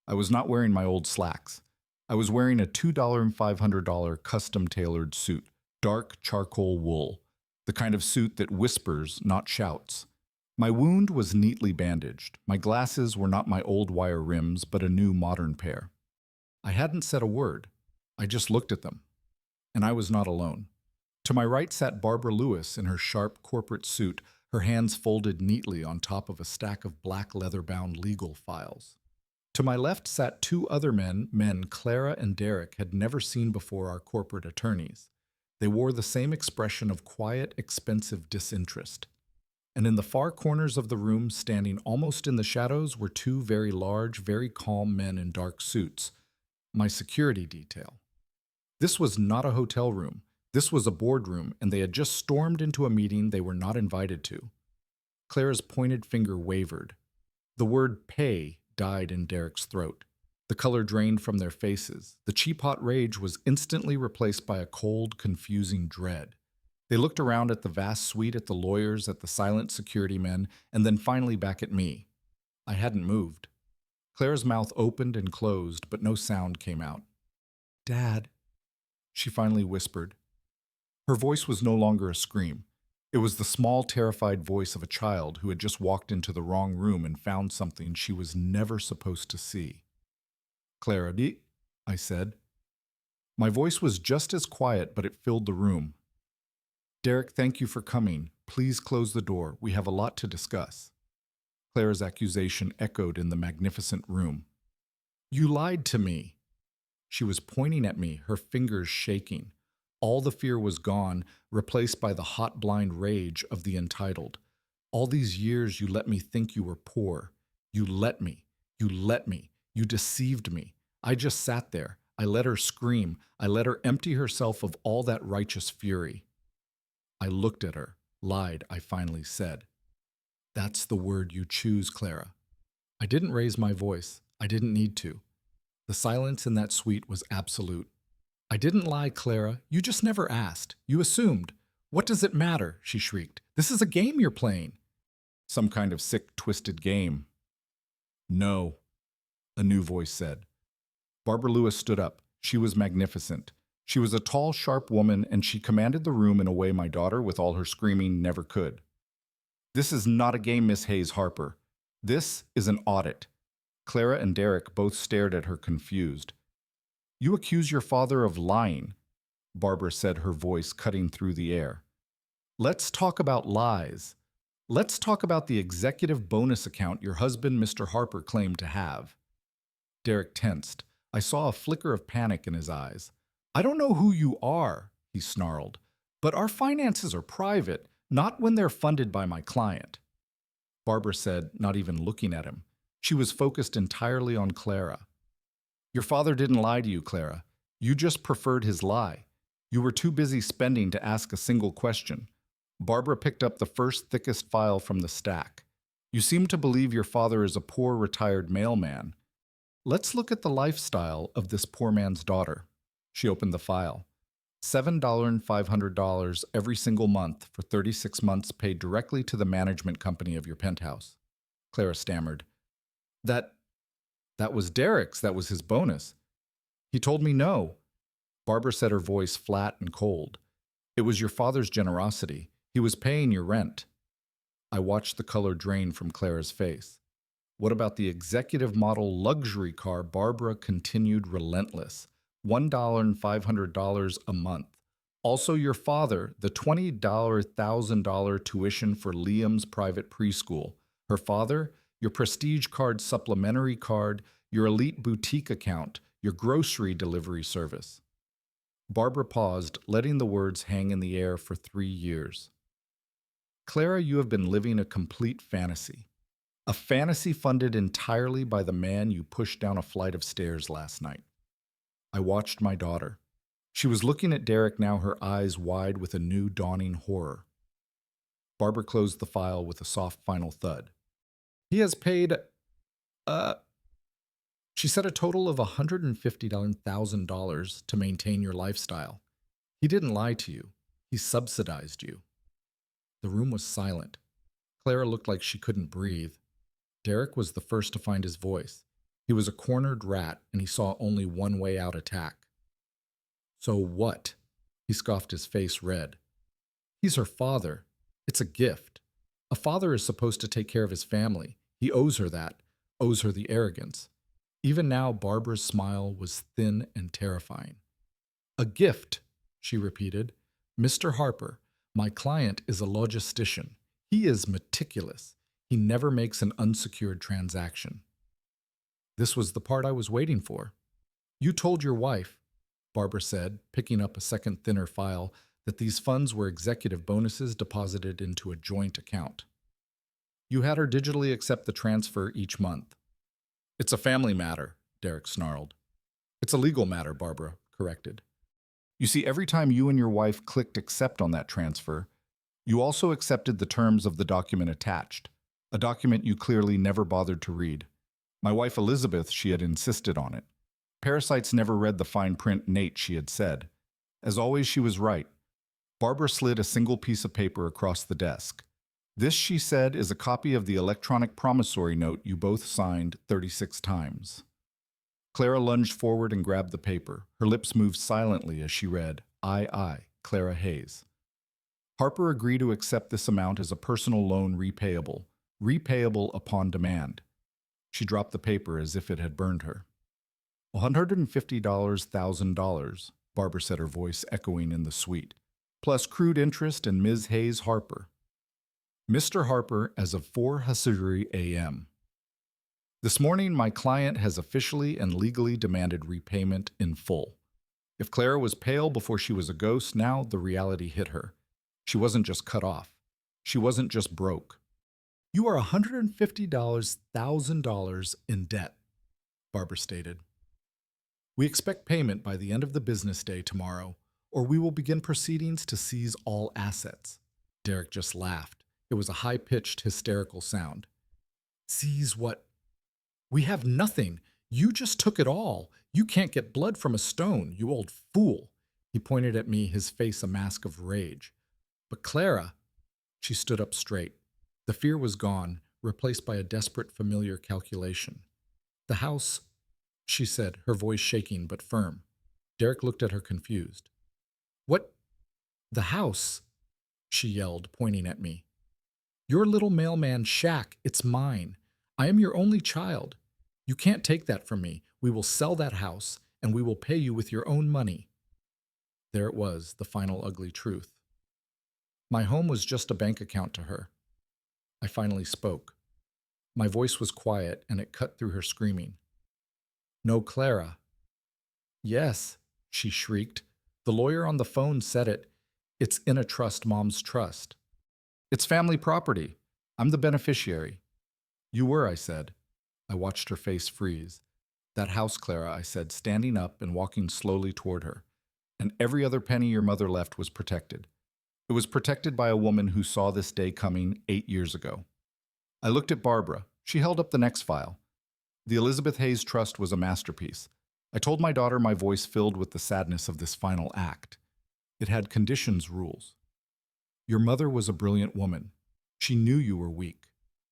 I was not wearing my old slacks. I was wearing a $2,500 custom-tailored suit, dark charcoal wool, the kind of suit that whispers, not shouts. My wound was neatly bandaged. My glasses were not my old wire rims, but a new modern pair. I hadn't said a word. I just looked at them. And I was not alone. To my right sat Barbara Lewis in her sharp corporate suit, her hands folded neatly on top of a stack of black leather-bound legal files. To my left sat two other men Clara and Derek had never seen before, our corporate attorneys. They wore the same expression of quiet, expensive disinterest. And in the far corners of the room, standing almost in the shadows, were two very large, very calm men in dark suits, my security detail. This was not a hotel room. This was a boardroom, and they had just stormed into a meeting they were not invited to. Clara's pointed finger wavered. The word pay died in Derek's throat. The color drained from their faces. The cheap-hot rage was instantly replaced by a cold, confusing dread. They looked around at the vast suite, at the lawyers, at the silent security men, and then finally back at me. I hadn't moved. Clara's mouth opened and closed, but no sound came out. "Dad," she finally whispered. Her voice was no longer a scream. It was the small, terrified voice of a child who had just walked into the wrong room and found something she was never supposed to see. "Clara, I said. My voice was just as quiet, but it filled the room. "Derek, thank you for coming. Please close the door. We have a lot to discuss." Clara's accusation echoed in the magnificent room. "You lied to me." She was pointing at me, her fingers shaking. All the fear was gone, replaced by the hot, blind rage of the entitled. "All these years you let me think you were poor. You let me. You let me. You deceived me. I just sat there. I let her scream. I let her empty herself of all that righteous fury." I looked at her. "Lied," I finally said. "That's the word you choose, Clara." I didn't raise my voice. I didn't need to. The silence in that suite was absolute. "I didn't lie, Clara. You just never asked. You assumed. What does it matter?" she shrieked. "This is a game you're playing." "Some kind of sick, twisted game." "No," a new voice said. Barbara Lewis stood up. She was magnificent. She was a tall, sharp woman, and she commanded the room in a way my daughter, with all her screaming, never could. "This is not a game, Miss Hayes Harper. This is an audit." Clara and Derek both stared at her, confused. "You accuse your father of lying," Barbara said, her voice cutting through the air. "Let's talk about lies. Let's talk about the executive bonus account your husband, Mr. Harper, claimed to have." Derek tensed. I saw a flicker of panic in his eyes. "I don't know who you are," he snarled, "but our finances are private, not when they're funded by my client." Barbara said, not even looking at him. She was focused entirely on Clara. "Your father didn't lie to you, Clara. You just preferred his lie. You were too busy spending to ask a single question." Barbara picked up the first thickest file from the stack. "You seem to believe your father is a poor retired mailman. Let's look at the lifestyle of this poor man's daughter." She opened the file. $7,500 every single month for 36 months paid directly to the management company of your penthouse. Clara stammered. That was Derek's. That was his bonus." "He told me no." Barbara said, her voice flat and cold. "It was your father's generosity. He was paying your rent. I watched the color drain from Clara's face. What about the executive model luxury car? Barbara continued relentless. $1,500 a month. Also, your father, the $20,000 tuition for Liam's private preschool. Her father, your prestige card supplementary card, your elite boutique account, your grocery delivery service. Barbara paused, letting the words hang in the air for 3 years. Clara, you have been living a complete fantasy. A fantasy funded entirely by the man you pushed down a flight of stairs last night. I watched my daughter. She was looking at Derek now, her eyes wide with a new dawning horror. Barbara closed the file with a soft final thud. He has paid, she said, a total of $150,000 to maintain your lifestyle. He didn't lie to you. He subsidized you. The room was silent. Clara looked like she couldn't breathe. Derek was the first to find his voice. He was a cornered rat, and he saw only one way out attack. So what? He scoffed, his face red. He's her father. It's a gift. A father is supposed to take care of his family. He owes her that, owes her the arrogance. Even now, Barbara's smile was thin and terrifying. A gift, she repeated. Mr. Harper, my client is a logistician. He is meticulous. He never makes an unsecured transaction. This was the part I was waiting for. You told your wife, Barbara said, picking up a second thinner file, that these funds were executive bonuses deposited into a joint account. You had her digitally accept the transfer each month. It's a family matter, Derek snarled. It's a legal matter, Barbara corrected. You see, every time you and your wife clicked accept on that transfer, you also accepted the terms of the document attached, a document you clearly never bothered to read. My wife Elizabeth, she had insisted on it. Parasites never read the fine print, Nate, she had said. As always, she was right. Barbara slid a single piece of paper across the desk. This, she said, is a copy of the electronic promissory note you both signed 36 times. Clara lunged forward and grabbed the paper. Her lips moved silently as she read, I, Clara Hayes. Harper agreed to accept this amount as a personal loan repayable upon demand. She dropped the paper as if it had burned her. $150,000, Barbara said, her voice echoing in the suite, plus accrued interest and Ms. Hayes Harper. Mr. Harper, as of 4 Hasuri a.m. This morning, my client has officially and legally demanded repayment in full. If Clara was pale before she was a ghost, now the reality hit her. She wasn't just cut off. She wasn't just broke. You are $150,000 in debt, Barbara stated. We expect payment by the end of the business day tomorrow, or we will begin proceedings to seize all assets. Derek just laughed. It was a high-pitched, hysterical sound. Seize what? We have nothing. You just took it all. You can't get blood from a stone, you old fool. He pointed at me, his face a mask of rage. But Clara, she stood up straight. The fear was gone, replaced by a desperate, familiar calculation. The house, she said, her voice shaking but firm. Derek looked at her confused. What? The house, she yelled, pointing at me. Your little mailman shack, it's mine. I am your only child. You can't take that from me. We will sell that house, and we will pay you with your own money. There it was, the final ugly truth. My home was just a bank account to her. I finally spoke. My voice was quiet, and it cut through her screaming. No, Clara. Yes, she shrieked. The lawyer on the phone said it. It's in a trust, Mom's trust. It's family property. I'm the beneficiary. You were, I said. I watched her face freeze. That house, Clara, I said, standing up and walking slowly toward her. And every other penny your mother left was protected. It was protected by a woman who saw this day coming 8 years ago. I looked at Barbara. She held up the next file. The Elizabeth Hayes Trust was a masterpiece. I told my daughter, my voice filled with the sadness of this final act. It had conditions, rules. Your mother was a brilliant woman. She knew you were weak.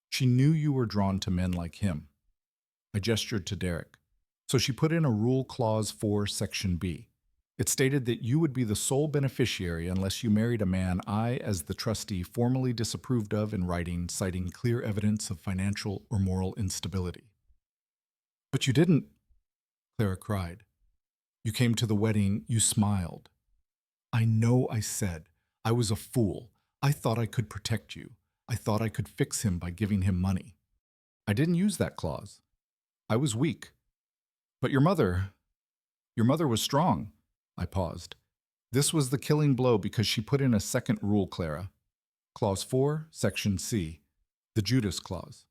She knew you were drawn to men like him. I gestured to Derek. So she put in a Rule Clause 4, Section B. It stated that you would be the sole beneficiary unless you married a man I, as the trustee, formally disapproved of in writing, citing clear evidence of financial or moral instability. But you didn't, Clara cried. You came to the wedding, you smiled. I know I said. I was a fool. I thought I could protect you. I thought I could fix him by giving him money. I didn't use that clause. I was weak. But your mother was strong. I paused. This was the killing blow because she put in a second rule, Clara. Clause 4, Section C, the Judas Clause.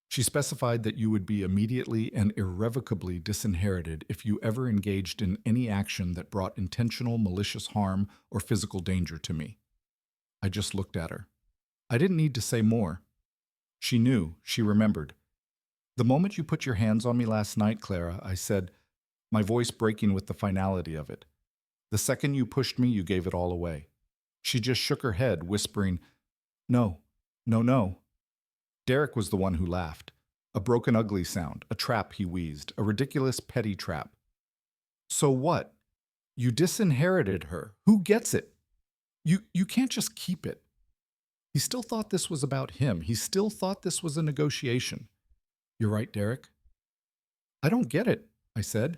She specified that you would be immediately and irrevocably disinherited if you ever engaged in any action that brought intentional malicious harm or physical danger to me. I just looked at her. I didn't need to say more. She knew, she remembered. The moment you put your hands on me last night, Clara, I said, my voice breaking with the finality of it. The second you pushed me, you gave it all away. She just shook her head, whispering, No, no, no. Derek was the one who laughed. A broken, ugly sound, a trap, he wheezed, a ridiculous, petty trap. So what? You disinherited her. Who gets it? You can't just keep it. He still thought this was about him. He still thought this was a negotiation. You're right, Derek. I don't get it, I said.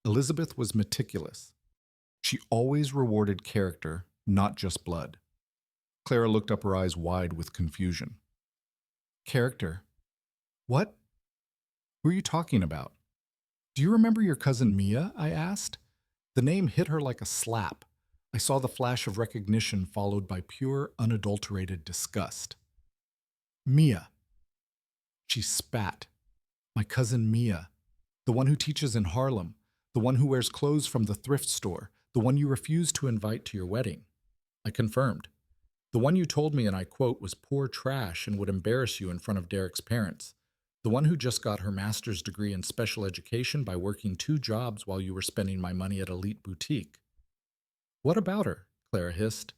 Elizabeth was meticulous. She always rewarded character, not just blood. Clara looked up, her eyes wide with confusion. Character? What? Who are you talking about? Do you remember your cousin Mia? I asked. The name hit her like a slap. I saw the flash of recognition followed by pure, unadulterated disgust. Mia. She spat. My cousin Mia. The one who teaches in Harlem. The one who wears clothes from the thrift store. The one you refused to invite to your wedding. I confirmed. The one you told me, and I quote, was poor trash and would embarrass you in front of Derek's parents. The one who just got her master's degree in special education by working 2 jobs while you were spending my money at Elite Boutique. What about her? Clara hissed.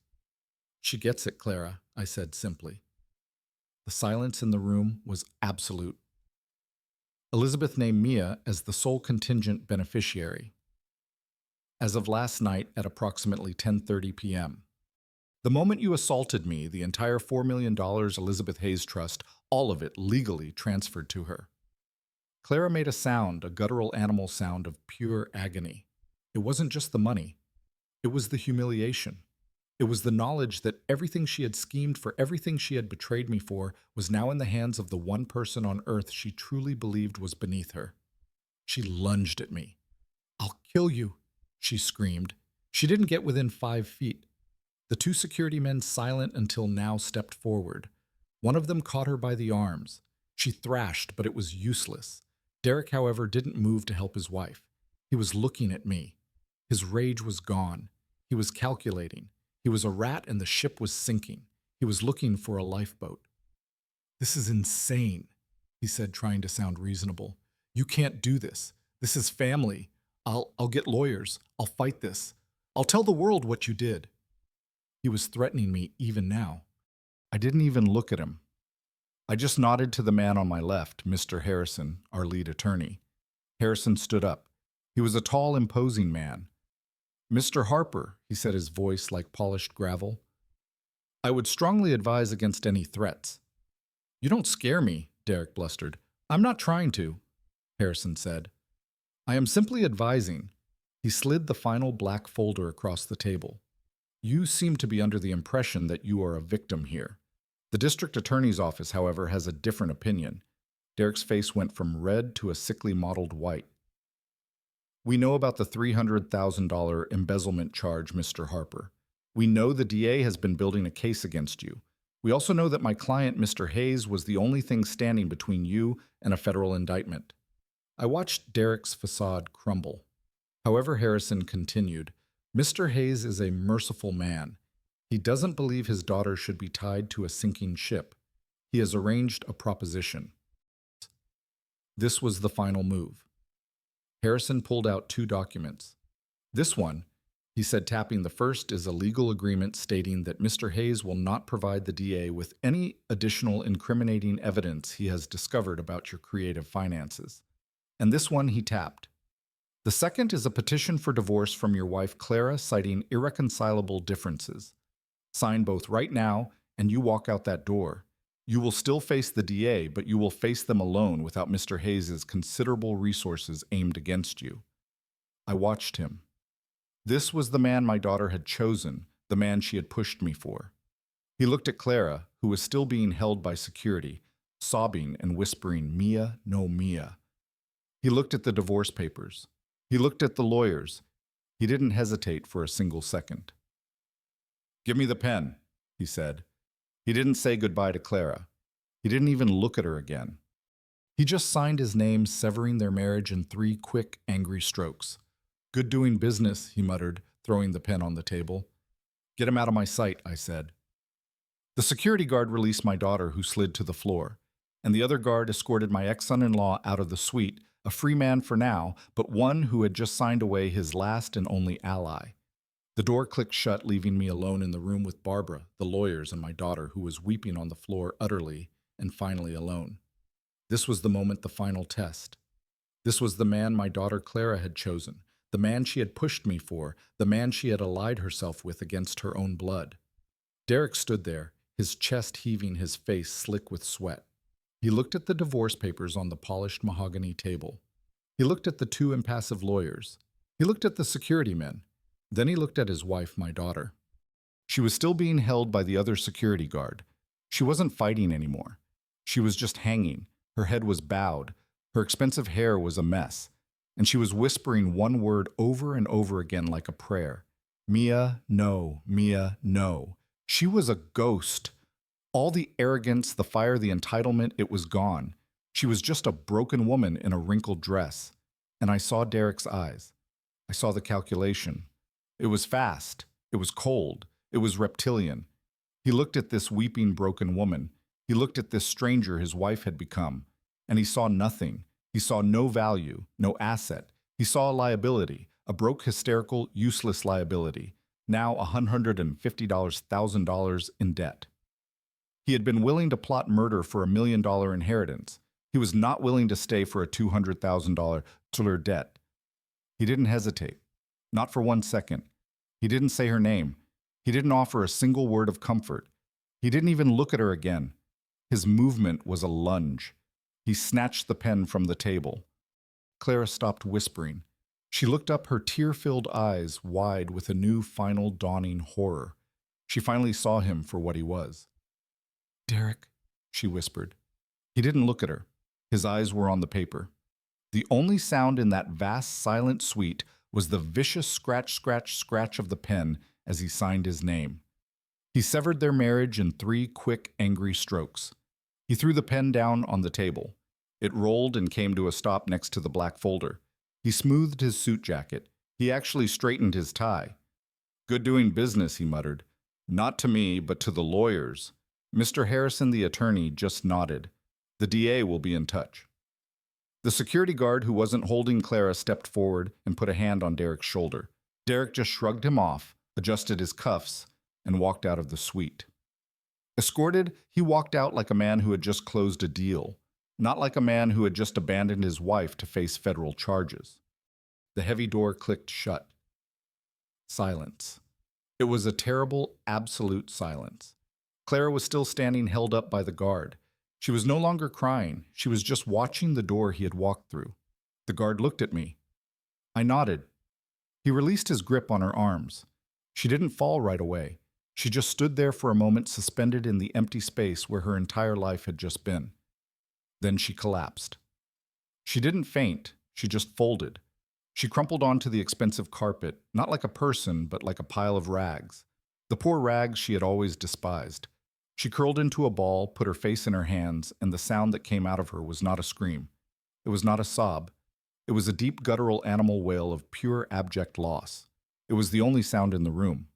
She gets it, Clara, I said simply. The silence in the room was absolute. Elizabeth named Mia as the sole contingent beneficiary. As of last night at approximately 10:30 p.m. The moment you assaulted me, the entire $4 million Elizabeth Hayes Trust, all of it legally transferred to her. Clara made a sound, a guttural animal sound of pure agony. It wasn't just the money. It was the humiliation. It was the knowledge that everything she had schemed for, everything she had betrayed me for, was now in the hands of the one person on earth she truly believed was beneath her. She lunged at me. I'll kill you, she screamed. She didn't get within 5 feet. The 2 security men, silent until now, stepped forward. One of them caught her by the arms. She thrashed, but it was useless. Derek, however, didn't move to help his wife. He was looking at me. His rage was gone. He was calculating. He was a rat and the ship was sinking. He was looking for a lifeboat. This is insane, he said, trying to sound reasonable. You can't do this. This is family. I'll get lawyers. I'll fight this. I'll tell the world what you did. He was threatening me even now. I didn't even look at him. I just nodded to the man on my left, Mr. Harrison, our lead attorney. Harrison stood up. He was a tall, imposing man. Mr. Harper, he said, his voice like polished gravel. I would strongly advise against any threats. You don't scare me, Derek blustered. I'm not trying to, Harrison said. I am simply advising. He slid the final black folder across the table. You seem to be under the impression that you are a victim here. The district attorney's office, however, has a different opinion. Derek's face went from red to a sickly mottled white. We know about the $300,000 embezzlement charge, Mr. Harper. We know the DA has been building a case against you. We also know that my client, Mr. Hayes, was the only thing standing between you and a federal indictment. I watched Derek's facade crumble. However, Harrison continued, Mr. Hayes is a merciful man. He doesn't believe his daughter should be tied to a sinking ship. He has arranged a proposition. This was the final move. Harrison pulled out 2 documents. This one, he said, tapping the first, is a legal agreement stating that Mr. Hayes will not provide the DA with any additional incriminating evidence he has discovered about your creative finances. And this one he tapped. The second is a petition for divorce from your wife Clara citing irreconcilable differences. Sign both right now, and you walk out that door. You will still face the DA, but you will face them alone without Mr. Hayes's considerable resources aimed against you. I watched him. This was the man my daughter had chosen, the man she had pushed me for. He looked at Clara, who was still being held by security, sobbing and whispering, "Mia, no Mia." He looked at the divorce papers. He looked at the lawyers. He didn't hesitate for a single second. "Give me the pen," he said. He didn't say goodbye to Clara. He didn't even look at her again. He just signed his name, severing their marriage in 3 quick, angry strokes. "Good doing business," he muttered, throwing the pen on the table. "Get him out of my sight," I said. The security guard released my daughter, who slid to the floor, and the other guard escorted my ex-son-in-law out of the suite, a free man for now, but one who had just signed away his last and only ally. The door clicked shut, leaving me alone in the room with Barbara, the lawyers, and my daughter, who was weeping on the floor utterly and finally alone. This was the moment, the final test. This was the man my daughter Clara had chosen, the man she had pushed me for, the man she had allied herself with against her own blood. Derek stood there, his chest heaving, his face slick with sweat. He looked at the divorce papers on the polished mahogany table. He looked at the 2 impassive lawyers. He looked at the security men. Then he looked at his wife, my daughter. She was still being held by the other security guard. She wasn't fighting anymore. She was just hanging. Her head was bowed. Her expensive hair was a mess. And she was whispering one word over and over again like a prayer. "Mia, no, Mia, no." She was a ghost. All the arrogance, the fire, the entitlement, it was gone. She was just a broken woman in a wrinkled dress. And I saw Derek's eyes. I saw the calculation. It was fast. It was cold. It was reptilian. He looked at this weeping, broken woman. He looked at this stranger his wife had become. And he saw nothing. He saw no value, no asset. He saw a liability, a broke, hysterical, useless liability. Now $150,000 in debt. He had been willing to plot murder for $1 million inheritance. He was not willing to stay for a $200,000 debt. He didn't hesitate. Not for 1 second. He didn't say her name. He didn't offer a single word of comfort. He didn't even look at her again. His movement was a lunge. He snatched the pen from the table. Clara stopped whispering. She looked up, her tear-filled eyes wide with a new, final, dawning horror. She finally saw him for what he was. "Derek," she whispered. He didn't look at her. His eyes were on the paper. The only sound in that vast, silent suite was the vicious scratch, scratch, scratch of the pen as he signed his name. He severed their marriage in 3 quick, angry strokes. He threw the pen down on the table. It rolled and came to a stop next to the black folder. He smoothed his suit jacket. He actually straightened his tie. "Good doing business," he muttered. "Not to me, but to the lawyers." Mr. Harrison, the attorney, just nodded. "The DA will be in touch." The security guard who wasn't holding Clara stepped forward and put a hand on Derek's shoulder. Derek just shrugged him off, adjusted his cuffs, and walked out of the suite. Escorted, he walked out like a man who had just closed a deal, not like a man who had just abandoned his wife to face federal charges. The heavy door clicked shut. Silence. It was a terrible, absolute silence. Clara was still standing, held up by the guard. She was no longer crying. She was just watching the door he had walked through. The guard looked at me. I nodded. He released his grip on her arms. She didn't fall right away. She just stood there for a moment, suspended in the empty space where her entire life had just been. Then she collapsed. She didn't faint. She just folded. She crumpled onto the expensive carpet, not like a person, but like a pile of rags. The poor rags she had always despised. She curled into a ball, put her face in her hands, and the sound that came out of her was not a scream. It was not a sob. It was a deep guttural animal wail of pure abject loss. It was the only sound in the room.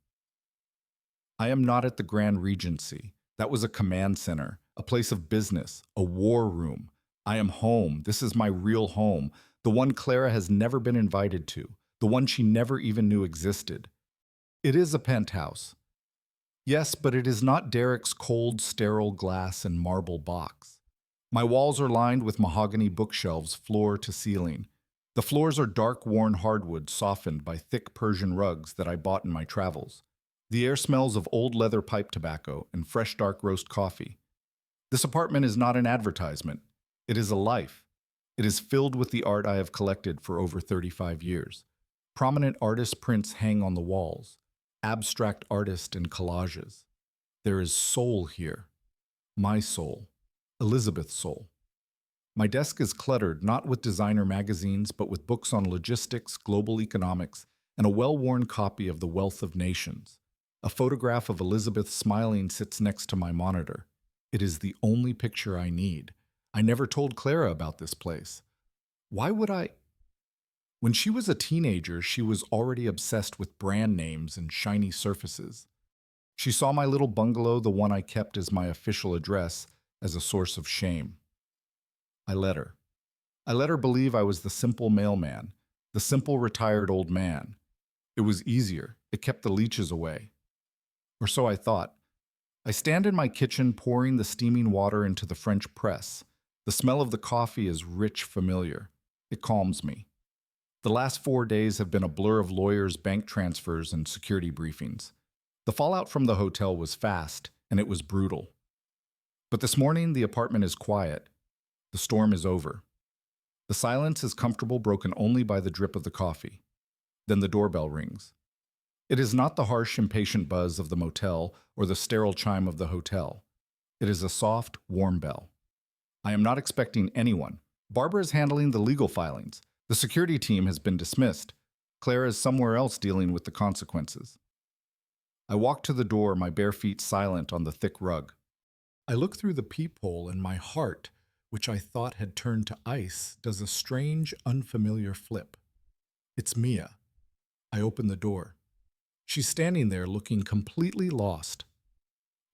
I am not at the Grand Regency. That was a command center, a place of business, a war room. I am home. This is my real home, the one Clara has never been invited to, the one she never even knew existed. It is a penthouse. Yes, but it is not Derek's cold, sterile glass and marble box. My walls are lined with mahogany bookshelves, floor to ceiling. The floors are dark, worn hardwood softened by thick Persian rugs that I bought in my travels. The air smells of old leather pipe tobacco and fresh dark roast coffee. This apartment is not an advertisement. It is a life. It is filled with the art I have collected for over 35 years. Prominent artist prints hang on the walls, abstract artist and collages. There is soul here. My soul. Elizabeth's soul. My desk is cluttered not with designer magazines, but with books on logistics, global economics, and a well-worn copy of The Wealth of Nations. A photograph of Elizabeth smiling sits next to my monitor. It is the only picture I need. I never told Clara about this place. Why would I? When she was a teenager, she was already obsessed with brand names and shiny surfaces. She saw my little bungalow, the one I kept as my official address, as a source of shame. I let her. I let her believe I was the simple mailman, the simple retired old man. It was easier. It kept the leeches away. Or so I thought. I stand in my kitchen pouring the steaming water into the French press. The smell of the coffee is rich, familiar. It calms me. The last 4 days have been a blur of lawyers, bank transfers, and security briefings. The fallout from the hotel was fast, and it was brutal. But this morning, the apartment is quiet. The storm is over. The silence is comfortable, broken only by the drip of the coffee. Then the doorbell rings. It is not the harsh, impatient buzz of the motel or the sterile chime of the hotel. It is a soft, warm bell. I am not expecting anyone. Barbara is handling the legal filings. The security team has been dismissed. Clara is somewhere else dealing with the consequences. I walk to the door, my bare feet silent on the thick rug. I look through the peephole and my heart, which I thought had turned to ice, does a strange, unfamiliar flip. It's Mia. I open the door. She's standing there looking completely lost.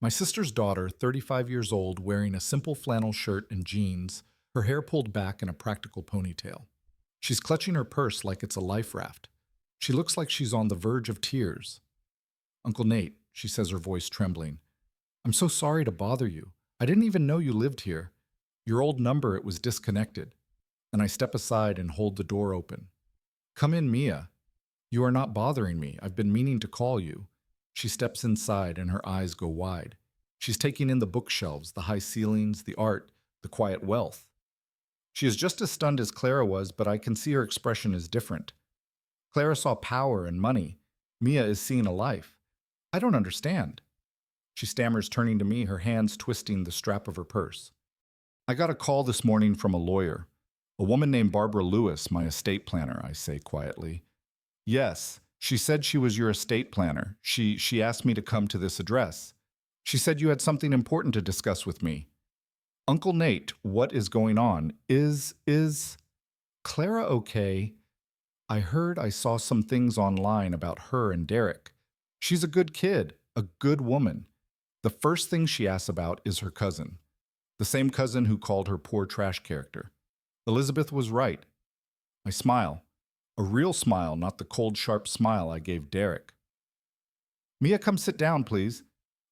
My sister's daughter, 35 years old, wearing a simple flannel shirt and jeans, her hair pulled back in a practical ponytail. She's clutching her purse like it's a life raft. She looks like she's on the verge of tears. "Uncle Nate," she says, her voice trembling. "I'm so sorry to bother you. I didn't even know you lived here. Your old number, it was disconnected." And I step aside and hold the door open. "Come in, Mia. You are not bothering me. I've been meaning to call you." She steps inside and her eyes go wide. She's taking in the bookshelves, the high ceilings, the art, the quiet wealth. She is just as stunned as Clara was, but I can see her expression is different. Clara saw power and money. Mia is seeing a life. I don't understand. She stammers, turning to me, her hands twisting the strap of her purse. "I got a call this morning from a lawyer. A woman named Barbara Lewis, my estate planner," I say quietly. "Yes, she said she was your estate planner. She asked me to come to this address. She said you had something important to discuss with me." "Uncle Nate, what is going on? Is Clara okay? I saw some things online about her and Derek. She's a good kid, a good woman. The first thing she asks about is her cousin. The same cousin who called her poor trash character. Elizabeth was right." I smile. A real smile, not the cold, sharp smile I gave Derek. "Mia, come sit down, please.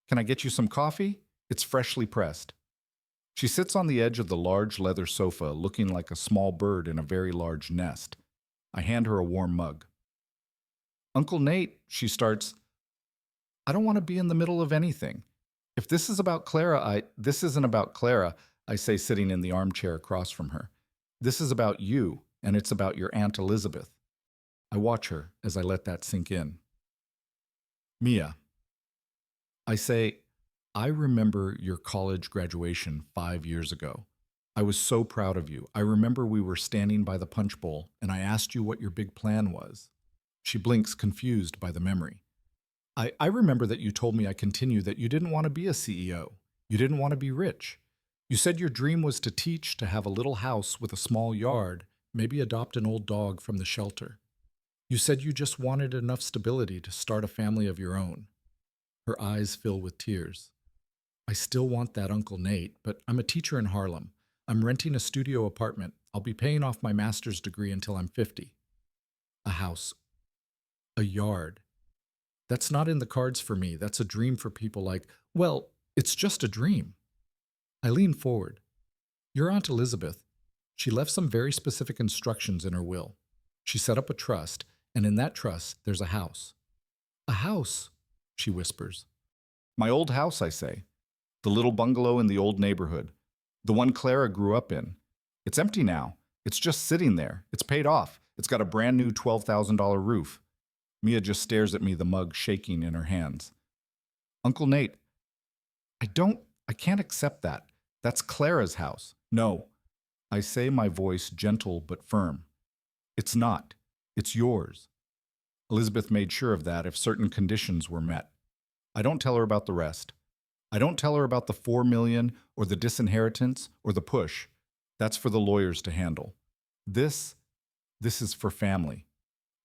Can I get you some coffee? It's freshly pressed." She sits on the edge of the large leather sofa, looking like a small bird in a very large nest. I hand her a warm mug. "Uncle Nate," she starts. "I don't want to be in the middle of anything. If this is about Clara, this isn't about Clara," I say, sitting in the armchair across from her. "This is about you, and it's about your Aunt Elizabeth." I watch her as I let that sink in. "Mia," I say, "I remember your college graduation 5 years ago. I was so proud of you. I remember we were standing by the punch bowl, and I asked you what your big plan was." She blinks, confused by the memory. I remember that you told me," I continue, "that you didn't want to be a CEO. You didn't want to be rich. You said your dream was to teach, to have a little house with a small yard, maybe adopt an old dog from the shelter. You said you just wanted enough stability to start a family of your own." Her eyes fill with tears. "I still want that, Uncle Nate, but I'm a teacher in Harlem. I'm renting a studio apartment. I'll be paying off my master's degree until I'm 50. A house. A yard. That's not in the cards for me. That's a dream for people like, well, it's just a dream." I lean forward. "Your Aunt Elizabeth, she left some very specific instructions in her will. She set up a trust, and in that trust, there's a house. A house, she whispers. My old house, I say. The little bungalow in the old neighborhood. The one Clara grew up in. It's empty now. It's just sitting there. It's paid off. It's got a brand new $12,000 roof. Mia just stares at me, the mug shaking in her hands. Uncle Nate, I can't accept that. That's Clara's house. No. I say, my voice gentle but firm. It's not. It's yours. Elizabeth made sure of that if certain conditions were met. I don't tell her about the rest. I don't tell her about the 4 million or the disinheritance or the push. That's for the lawyers to handle. This is for family.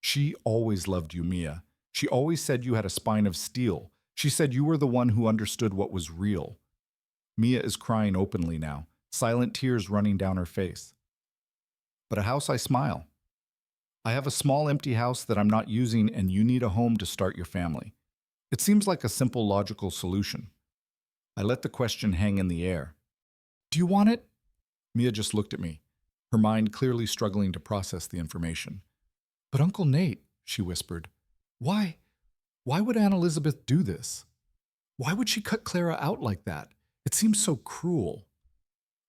She always loved you, Mia. She always said you had a spine of steel. She said you were the one who understood what was real. Mia is crying openly now, silent tears running down her face. But a house, I smile. I have a small empty house that I'm not using, and you need a home to start your family. It seems like a simple logical solution. I let the question hang in the air. Do you want it? Mia just looked at me, her mind clearly struggling to process the information. But Uncle Nate, she whispered, why would Aunt Elizabeth do this? Why would she cut Clara out like that? It seems so cruel.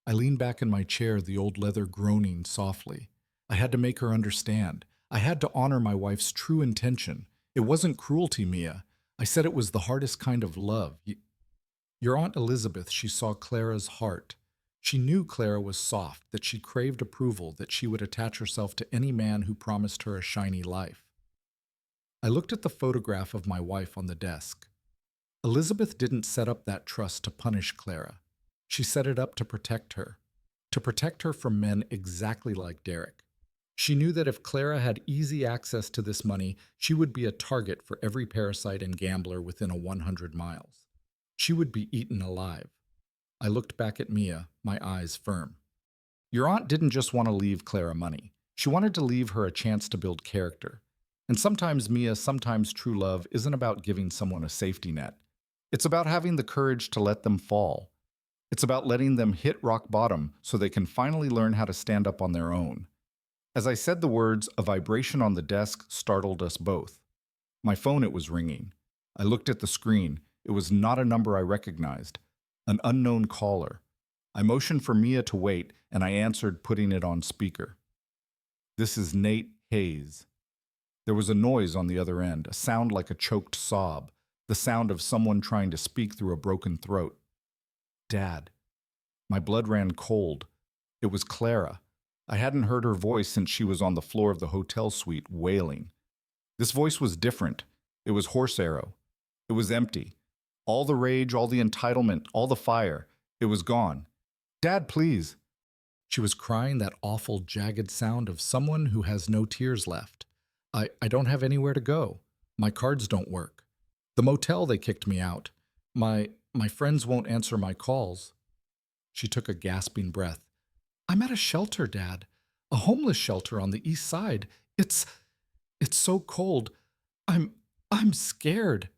I leaned back in my chair, the old leather groaning softly. I had to make her understand. I had to honor my wife's true intention. It wasn't cruelty, Mia. I said it was the hardest kind of love. Your Aunt Elizabeth, she saw Clara's heart. She knew Clara was soft, that she craved approval, that she would attach herself to any man who promised her a shiny life. I looked at the photograph of my wife on the desk. Elizabeth didn't set up that trust to punish Clara. She set it up to protect her from men exactly like Derek. She knew that if Clara had easy access to this money, she would be a target for every parasite and gambler within a 100 miles. She would be eaten alive. I looked back at Mia, my eyes firm. Your aunt didn't just want to leave Clara money. She wanted to leave her a chance to build character. And sometimes, Mia, sometimes true love isn't about giving someone a safety net. It's about having the courage to let them fall. It's about letting them hit rock bottom so they can finally learn how to stand up on their own. As I said the words, a vibration on the desk startled us both. My phone, it was ringing. I looked at the screen. It was not a number I recognized. An unknown caller. I motioned for Mia to wait, and I answered, putting it on speaker. This is Nate Hayes. There was a noise on the other end, a sound like a choked sob, the sound of someone trying to speak through a broken throat. Dad. My blood ran cold. It was Clara. I hadn't heard her voice since she was on the floor of the hotel suite wailing. This voice was different. It was Horse Arrow. It was empty. All the rage, all the entitlement, all the fire. It was gone. Dad, please. She was crying that awful, jagged sound of someone who has no tears left. I don't have anywhere to go. My cards don't work. The motel, they kicked me out. My friends won't answer my calls. She took a gasping breath. I'm at a shelter, Dad. A homeless shelter on the east side. It's so cold. I'm scared.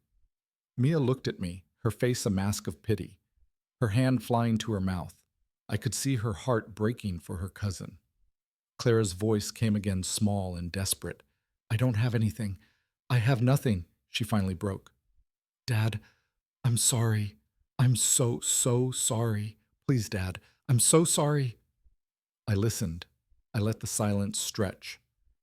Mia looked at me, her face a mask of pity, her hand flying to her mouth. I could see her heart breaking for her cousin. Clara's voice came again small and desperate. I don't have anything. I have nothing, she finally broke. Dad, I'm sorry. I'm so sorry. Please, Dad, I'm so sorry. I listened. I let the silence stretch.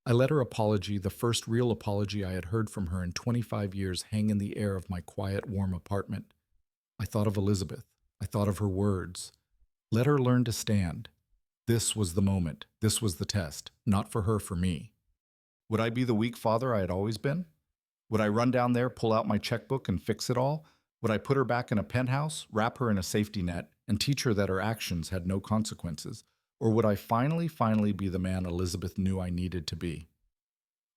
I let her apology, the first real apology I had heard from her in 25 years, hang in the air of my quiet, warm apartment. I thought of Elizabeth. I thought of her words. Let her learn to stand. This was the moment. This was the test. Not for her, for me. Would I be the weak father I had always been? Would I run down there, pull out my checkbook, and fix it all? Would I put her back in a penthouse, wrap her in a safety net, and teach her that her actions had no consequences? Or would I finally be the man Elizabeth knew I needed to be?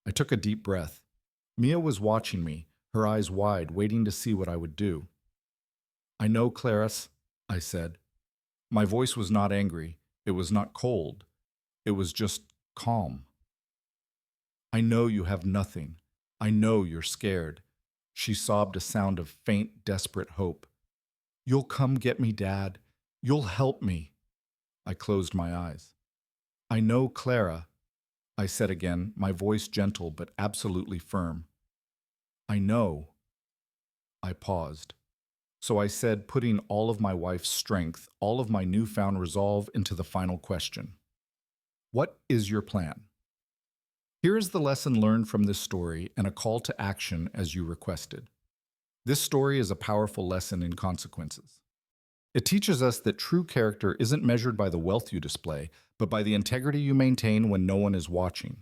I took a deep breath. Mia was watching me, her eyes wide, waiting to see what I would do. I know, Clarice, I said. My voice was not angry. It was not cold. It was just calm. I know you have nothing. I know you're scared. She sobbed a sound of faint, desperate hope. You'll come get me, Dad. You'll help me. I closed my eyes. I know, Clara. I said again, my voice gentle but absolutely firm. I know. I paused. So I said, putting all of my wife's strength, all of my newfound resolve into the final question. What is your plan? Here is the lesson learned from this story and a call to action as you requested. This story is a powerful lesson in consequences. It teaches us that true character isn't measured by the wealth you display, but by the integrity you maintain when no one is watching.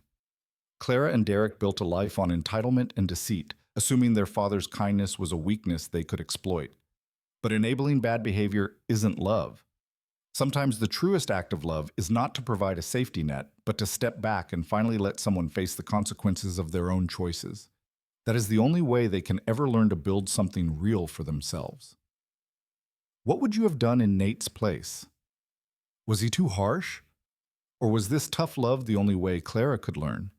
Clara and Derek built a life on entitlement and deceit, assuming their father's kindness was a weakness they could exploit. But enabling bad behavior isn't love. Sometimes the truest act of love is not to provide a safety net, but to step back and finally let someone face the consequences of their own choices. That is the only way they can ever learn to build something real for themselves. What would you have done in Nate's place? Was he too harsh? Or was this tough love the only way Clara could learn?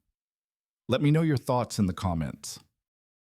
Let me know your thoughts in the comments.